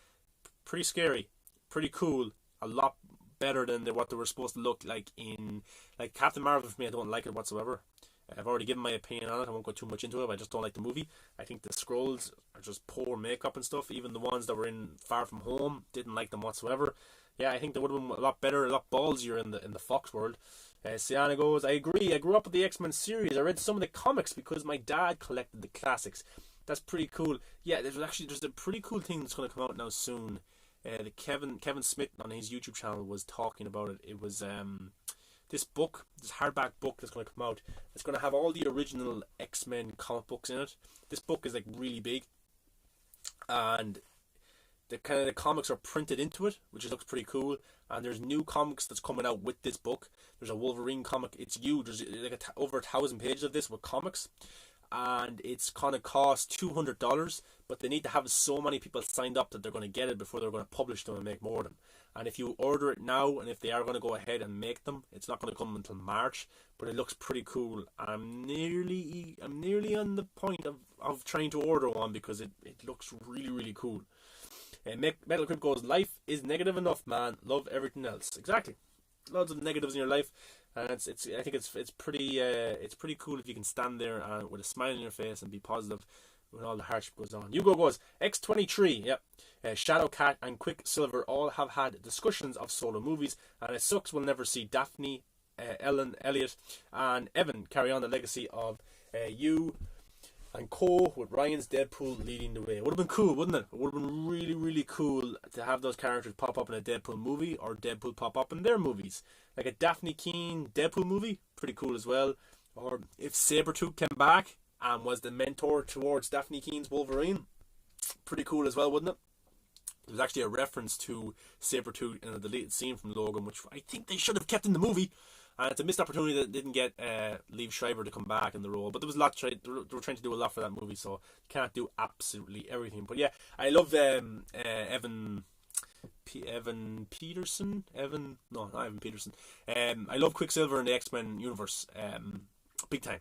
Pretty scary, pretty cool, a lot better than what they were supposed to look like in... Like, Captain Marvel, for me, I don't like it whatsoever. I've already given my opinion on it. I won't go too much into it. I just don't like the movie. I think the Skrulls are just poor makeup and stuff. Even the ones that were in Far From Home, didn't like them whatsoever. Yeah, I think they would have been a lot better, a lot ballsier in the Fox world. Sienna goes, I agree. I grew up with the X-Men series. I read some of the comics because my dad collected the classics. That's pretty cool. Yeah, there's a pretty cool thing that's going to come out now soon. The Kevin Smith on his YouTube channel was talking about it. It was this hardback book that's going to come out. It's going to have all the original X-Men comic books in it. This book is like really big, and the comics are printed into it, which looks pretty cool. And there's new comics that's coming out with this book. There's a Wolverine comic. It's huge. There's like over 1,000 pages of this with comics, and it's gonna cost $200. But they need to have so many people signed up that they're going to get it before they're going to publish them and make more of them. And if you order it now, and if they are going to go ahead and make them, it's not going to come until March. But it looks pretty cool. I'm nearly on the point of trying to order one because it looks really, really cool. Metal Crypt goes, life is negative enough, man. Love everything else. Exactly. Lots of negatives in your life, and I think it's pretty cool if you can stand there with a smile on your face and be positive when all the hardship goes on. Hugo goes, X-23, yep. Shadowcat and Quicksilver all have had discussions of solo movies, and it sucks we'll never see Daphne, Ellen, Elliot, and Evan carry on the legacy of you and Co. with Ryan's Deadpool leading the way. It would have been cool, wouldn't it? It would have been really, really cool to have those characters pop up in a Deadpool movie, or Deadpool pop up in their movies. Like a Daphne Keane Deadpool movie, pretty cool as well. Or if Sabretooth came back and was the mentor towards Daphne Keene's Wolverine, pretty cool as well, wouldn't it? There's actually a reference to Sabretooth in a deleted scene from Logan, which I think they should have kept in the movie. And it's a missed opportunity that didn't get Liev Schreiber to come back in the role. But there was a lot. They were trying to do a lot for that movie, so you can't do absolutely everything. But yeah, I love Evan Evan Peterson. No, not Evan Peterson. I love Quicksilver in the X-Men universe. Big time.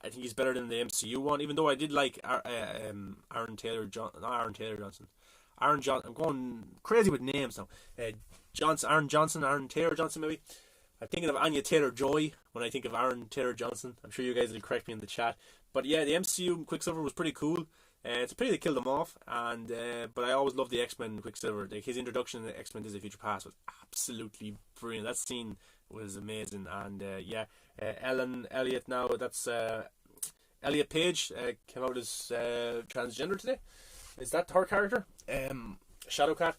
I think he's better than the MCU one, even though I did like Aaron Johnson. I'm going crazy with names now. Aaron Taylor Johnson, maybe. I'm thinking of Anya Taylor-Joy when I think of Aaron Taylor Johnson. I'm sure you guys will correct me in the chat. But yeah, the MCU Quicksilver was pretty cool. It's a pity they killed him off, and but I always loved the X-Men Quicksilver. Like, his introduction in the X-Men Days of Future Past was absolutely brilliant. That scene was amazing, and Ellen Elliott now, that's Elliot Page, came out as transgender today. Is that her character? Shadowcat.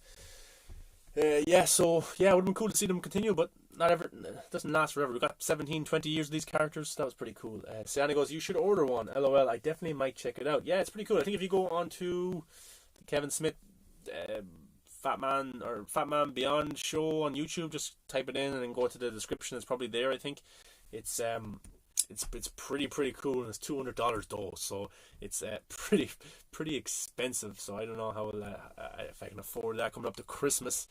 It would have been cool to see them continue, but it doesn't last forever. We got 17, 20 years of these characters. That was pretty cool. Sienna goes, you should order one. LOL, I definitely might check it out. Yeah, it's pretty cool. I think if you go on to the Kevin Smith Fat Man Beyond show on YouTube, just type it in and then go to the description. It's probably there, I think. It's pretty cool, and it's $200 though, so it's pretty expensive. So I don't know how if I can afford that coming up to Christmas.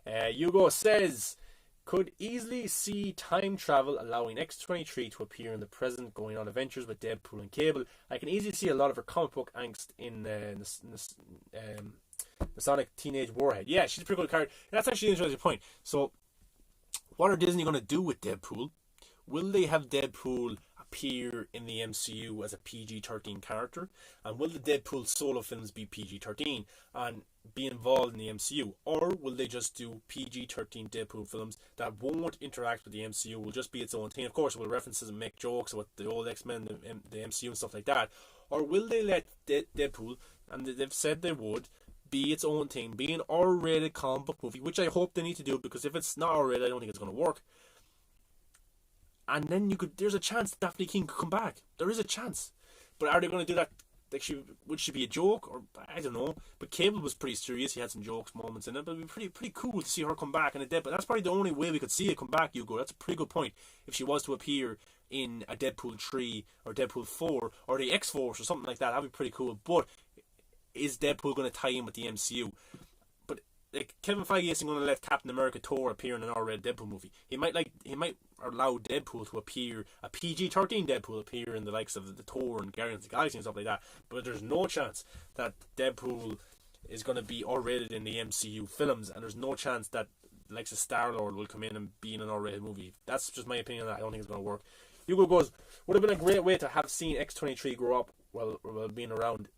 Hugo says, could easily see time travel allowing X-23 to appear in the present, going on adventures with Deadpool and Cable. I can easily see a lot of her comic book angst in the Sonic Teenage Warhead. Yeah, she's a pretty good character. And that's actually an interesting point. So, what are Disney going to do with Deadpool? Will they have Deadpool appear in the MCU as a PG-13 character? And will the Deadpool solo films be PG-13 and be involved in the MCU? Or will they just do PG-13 Deadpool films that won't interact with the MCU, will just be its own thing? Of course, will references and make jokes about the old X-Men, the MCU and stuff like that. Or will they let Deadpool, and they've said they would, be its own thing, be an R-rated comic book movie, which I hope they need to do, because if it's not R-rated, I don't think it's going to work. And then there's a chance Daphne King could come back. There is a chance. But are they going to do that? Like, would she be a joke? Or I don't know. But Cable was pretty serious. He had some jokes moments in it. But it would be pretty cool to see her come back in a Deadpool. That's probably the only way we could see it come back, Hugo. That's a pretty good point. If she was to appear in a Deadpool 3 or Deadpool 4 or the X-Force or something like that, that'd be pretty cool. But is Deadpool going to tie in with the MCU? Like, Kevin Feige isn't going to let Captain America Thor appear in an R-rated Deadpool movie. He might allow Deadpool to appear, a PG-13 Deadpool appear in the likes of the Thor and Guardians of the Galaxy and stuff like that. But there's no chance that Deadpool is going to be R-rated in the MCU films, and there's no chance that the likes of Star-Lord will come in and be in an R-rated movie. That's just my opinion. I don't think it's going to work. Hugo goes, would have been a great way to have seen X-23 grow up while being around.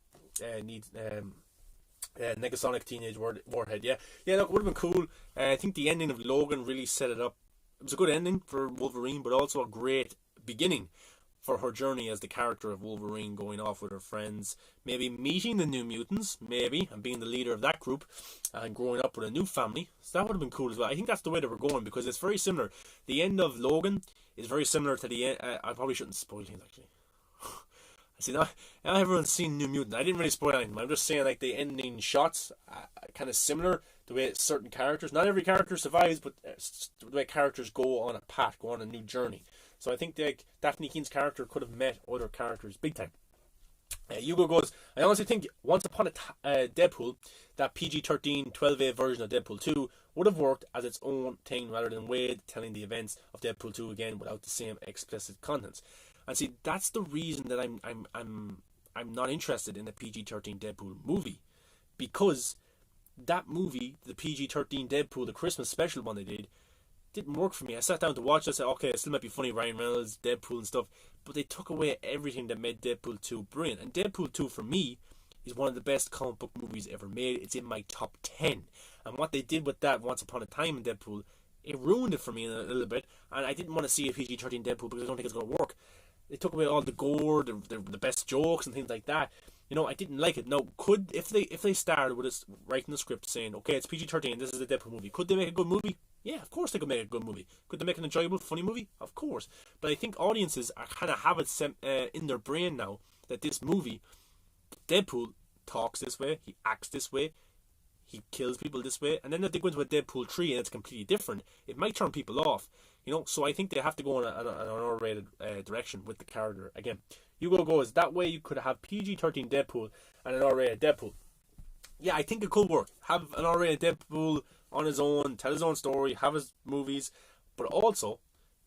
Negasonic Teenage Warhead. Yeah, that would have been cool. I think the ending of Logan really set it up. It was a good ending for Wolverine, but also a great beginning for her journey as the character of Wolverine, going off with her friends, maybe meeting the New Mutants, and being the leader of that group, and growing up with a new family. So that would have been cool as well. I think that's the way they were going, because it's very similar. The end of Logan is very similar to the end. I probably shouldn't spoil things, actually. See, now everyone's seen New Mutant. I didn't really spoil anything. I'm just saying, like, the ending shots kind of similar. The way certain characters, not every character survives, but the way characters go on a path, go on a new journey. So I think Daphne Keen's character could have met other characters big time. Hugo goes, I honestly think Once Upon a Deadpool, that PG-13 12A version of Deadpool 2 would have worked as its own thing, rather than Wade telling the events of Deadpool 2 again without the same explicit contents. And see, that's the reason that I'm not interested in the PG-13 Deadpool movie, because that movie, the PG-13 Deadpool, the Christmas special one they did, didn't work for me. I sat down to watch it. I said, okay, it still might be funny, Ryan Reynolds, Deadpool and stuff, but they took away everything that made Deadpool 2 brilliant. And Deadpool 2 for me is one of the best comic book movies ever made. It's in my top 10. And what they did with that Once Upon a Time in Deadpool, it ruined it for me a little bit. And I didn't want to see a PG-13 Deadpool because I don't think it's going to work. They took away all the gore, the best jokes and things like that. You know, I didn't like it. Now, if they started with us writing the script saying, okay, it's PG-13, this is a Deadpool movie, could they make a good movie? Yeah, of course they could make a good movie. Could they make an enjoyable, funny movie? Of course. But I think audiences are kind of have it in their brain now that this movie, Deadpool talks this way, he acts this way, he kills people this way, and then if they go into a Deadpool 3 and it's completely different, it might turn people off. You know, so I think they have to go in an R-rated direction with the character again. Hugo goes, that way you could have PG-13 Deadpool and an R-rated Deadpool. yeah, I think it could work. Have an R-rated Deadpool on his own, tell his own story, have his movies, but also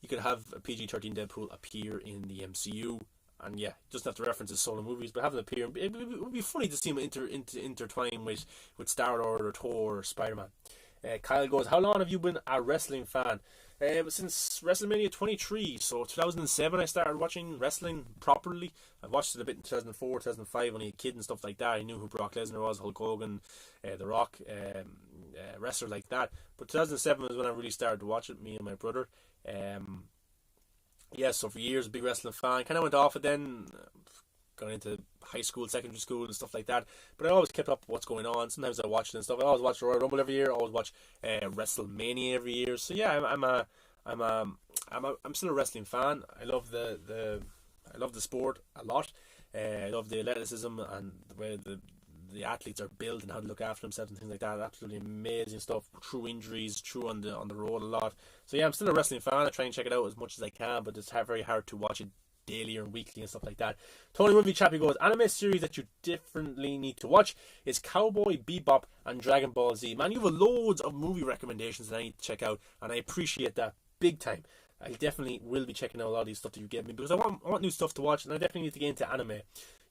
you could have a PG-13 Deadpool appear in the MCU. And yeah, doesn't have to reference his solo movies, but have him appear. It would be funny to see him intertwine with Star-Lord or Thor or Spider-Man. Kyle goes, how long have you been a wrestling fan? Since WrestleMania 23, so 2007 I started watching wrestling properly. I watched it a bit in 2004, 2005 when I was a kid and stuff like that. I knew who Brock Lesnar was, Hulk Hogan, The Rock, wrestlers like that. But 2007 was when I really started to watch it, me and my brother. Yeah, so for years, big wrestling fan. Kind of went off it then, going into high school, secondary school, and stuff like that. But I always kept up with what's going on. Sometimes I watched it and stuff. I always watch the Royal Rumble every year. I always watch WrestleMania every year. So yeah, I'm still a wrestling fan. I love I love the sport a lot. I love the athleticism and the way the athletes are built and how to look after themselves and things like that. Absolutely amazing stuff. True injuries, true on the road a lot. So yeah, I'm still a wrestling fan. I try and check it out as much as I can, but it's very hard to watch it daily or weekly and stuff like that. Tony Movie Chappie goes, anime series that you definitely need to watch is Cowboy Bebop and Dragon Ball Z. Man, you have loads of movie recommendations that I need to check out, and I appreciate that big time. I definitely will be checking out a lot of these stuff that you give me because I want new stuff to watch, and I definitely need to get into anime.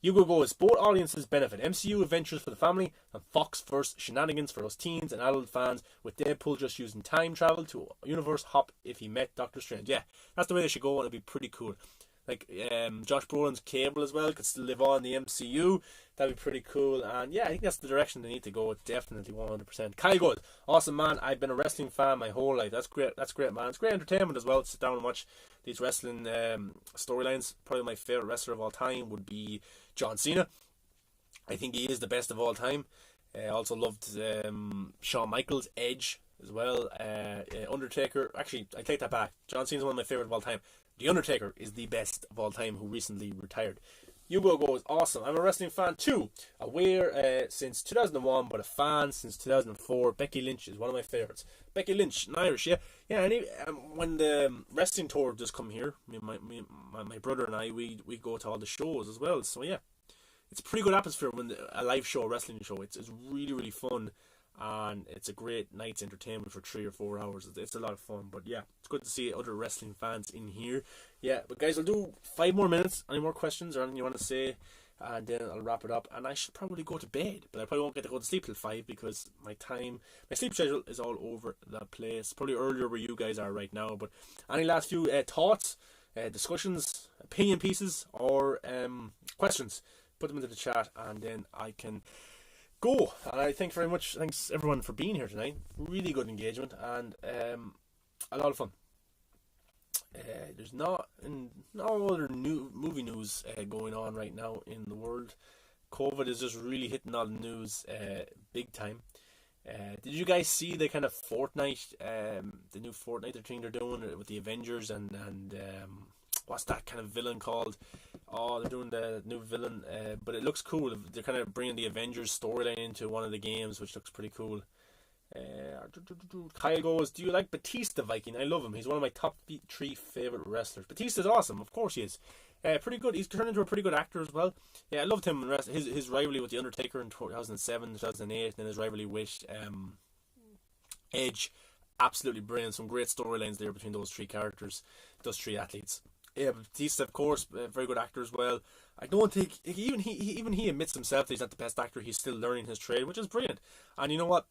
Hugo goes, both audiences benefit. MCU adventures for the family and Fox first shenanigans for us teens and adult fans, with Deadpool just using time travel to universe hop if he met Doctor Strange. Yeah, that's the way they should go, and it'd be pretty cool. Like Josh Brolin's Cable as well could still live on in the MCU. That'd be pretty cool. And yeah, I think that's the direction they need to go. Definitely 100%. Kyle goes, awesome man. I've been a wrestling fan my whole life. That's great. That's great, man. It's great entertainment as well. Sit down and watch these wrestling storylines. Probably my favorite wrestler of all time would be John Cena. I think he is the best of all time. I also loved Shawn Michaels, Edge as well. Undertaker. Actually, I take that back. John Cena's one of my favorite of all time. The Undertaker is the best of all time, who recently retired. Hugo goes, awesome. I'm a wrestling fan too. Aware since 2001, but a fan since 2004. Becky Lynch is one of my favorites. Becky Lynch, an Irish, yeah. Yeah, and when the wrestling tour does come here, my brother and I, we go to all the shows as well. So yeah, it's a pretty good atmosphere when a live show, a wrestling show. It's really, really fun. And it's a great night's entertainment for 3 or 4 hours. It's a lot of fun. But yeah, it's good to see other wrestling fans in here. Yeah, but guys, I'll do 5 more minutes. Any more questions or anything you want to say? And then I'll wrap it up. And I should probably go to bed. But I probably won't get to go to sleep till 5 because my sleep schedule is all over the place. Probably earlier where you guys are right now. But any last few thoughts, discussions, opinion pieces, or questions? Put them into the chat and then I can go. And I thank very much. Thanks everyone for being here tonight. Really good engagement and a lot of fun. There's no other new movie news going on right now in the world. COVID is just really hitting all the news big time. Did you guys see the kind of Fortnite, the new Fortnite thing they're doing with the Avengers and what's that kind of villain called? Oh, they're doing the new villain, but it looks cool. They're kind of bringing the Avengers storyline into one of the games, which looks pretty cool. Kyle goes, do you like Batista, Viking? I love him. He's one of my top 3 favorite wrestlers. Batista's awesome. Of course he is. Pretty good. He's turned into a pretty good actor as well. Yeah, I loved him in his rivalry with The Undertaker in 2007, 2008, and then his rivalry with Edge. Absolutely brilliant. Some great storylines there between those 3 characters, those 3 athletes. Yeah, Batista, of course, a very good actor as well. I don't think even he admits himself that he's not the best actor. He's still learning his trade, which is brilliant. And you know what?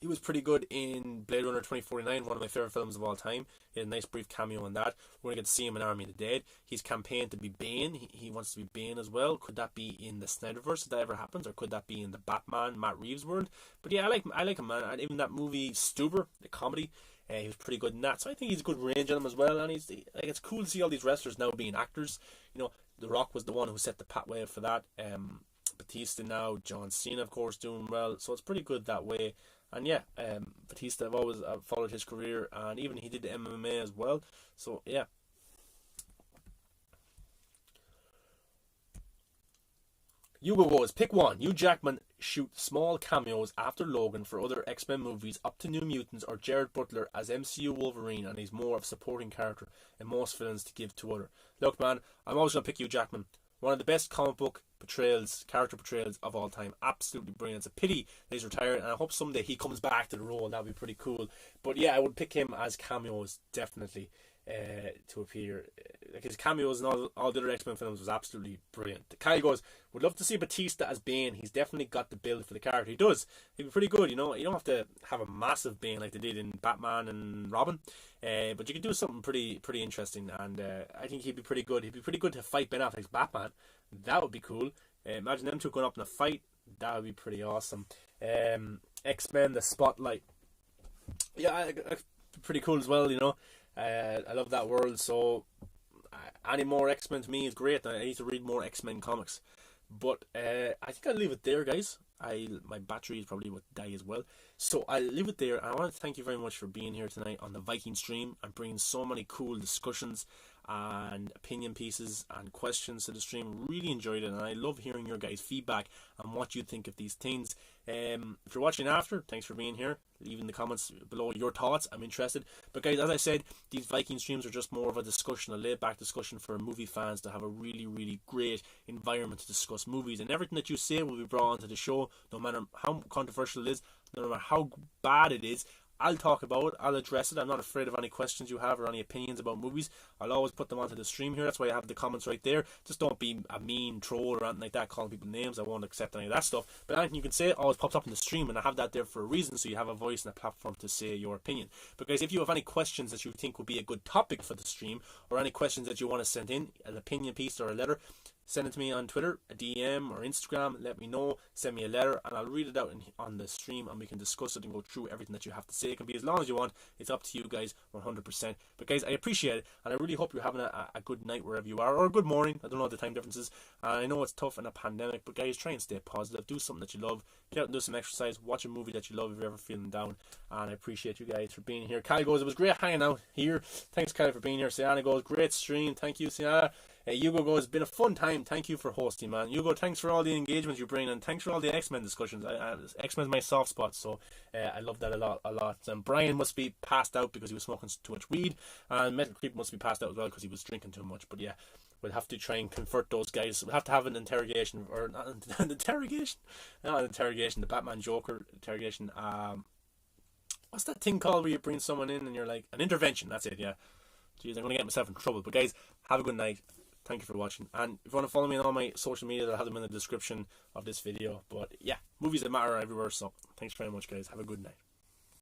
He was pretty good in Blade Runner 2049, one of my favourite films of all time. He had a nice brief cameo in that. We're going to get to see him in Army of the Dead. He's campaigned to be Bane. He wants to be Bane as well. Could that be in the Snyderverse if that ever happens? Or could that be in the Batman, Matt Reeves world? But yeah, I like him, man. And even that movie, Stuber, the comedy, he was pretty good in that. So I think he's a good range on him as well. And it's cool to see all these wrestlers now being actors. You know, The Rock was the one who set the pathway for that. Batista now, John Cena, of course, doing well. So it's pretty good that way. And yeah, Batista, I've always followed his career, and even he did the MMA as well. So yeah. Hugo goes, pick one. Hugh Jackman shoot small cameos after Logan for other X-Men movies up to New Mutants, or Jared Butler as MCU Wolverine, and he's more of a supporting character in most films to give to other. Look man, I'm always going to pick Hugh Jackman. One of the best comic book character portrayals of all time. Absolutely brilliant. It's a pity that he's retired, and I hope someday he comes back to the role. That'd be pretty cool. But yeah, I would pick him as cameos, definitely, to appear. Like his cameos in all the other X-Men films was absolutely brilliant. Kyle goes, would love to see Batista as Bane. He's definitely got the build for the character. He does. He'd be pretty good, you know. You don't have to have a massive Bane like they did in Batman and Robin, but you could do something pretty interesting, and I think he'd be pretty good. He'd be pretty good to fight Ben Affleck's Batman. That would be cool. Imagine them two going up in a fight. That would be pretty awesome. X-Men, the Spotlight. Yeah, pretty cool as well, you know. I love that world, so any more X-Men to me is great. I need to read more X-Men comics. But I think I'll leave it there, guys. My battery is probably would die as well. So I'll leave it there. I want to thank you very much for being here tonight on the Viking stream and bringing so many cool discussions and opinion pieces and questions to the stream. Really enjoyed it, and I love hearing your guys' feedback and what you think of these things. If you're watching after, thanks for being here. Leave in the comments below your thoughts. I'm interested. But guys, as I said, these Viking streams are just more of a discussion, a laid back discussion for movie fans to have a really great environment to discuss movies, and everything that you say will be brought onto the show, no matter how controversial it is, no matter how bad it is. I'll talk about it, I'll address it. I'm not afraid of any questions you have or any opinions about movies. I'll always put them onto the stream here. That's why I have the comments right there. Just don't be a mean troll or anything like that, calling people names. I won't accept any of that stuff. But anything you can say always pops up in the stream, and I have that there for a reason, so you have a voice and a platform to say your opinion. But guys, if you have any questions that you think would be a good topic for the stream, or any questions that you want to send in, an opinion piece or a letter, send it to me on Twitter, a DM or Instagram. Let me know. Send me a letter, and I'll read it out on the stream, and we can discuss it and go through everything that you have to say. It can be as long as you want. It's up to you guys, 100%. But guys, I appreciate it, and I really hope you're having a good night wherever you are, or a good morning. I don't know what the time difference is. I know it's tough in a pandemic, but guys, try and stay positive. Do something that you love. Get out and do some exercise. Watch a movie that you love if you're ever feeling down. And I appreciate you guys for being here. Kyle goes, it was great hanging out here. Thanks, Kyle, for being here. Sienna goes, great stream. Thank you, Sienna. Hugo goes, it's been a fun time. Thank you for hosting, man. Hugo, thanks for all the engagement you bring, and thanks for all the X-Men discussions. X-Men's my soft spot, so I love that a lot. And Brian must be passed out because he was smoking too much weed, and Metal Creep must be passed out as well because he was drinking too much. But yeah, we'll have to try and convert those guys. We'll have to have an interrogation, or not an interrogation, the Batman Joker interrogation. What's that thing called where you bring someone in and you're like, an intervention? That's it, yeah. Jeez, I'm going to get myself in trouble. But guys, have a good night. Thank you for watching. And if you want to follow me on all my social media, I'll have them in the description of this video. But yeah, movies that matter everywhere. So thanks very much, guys. Have a good night.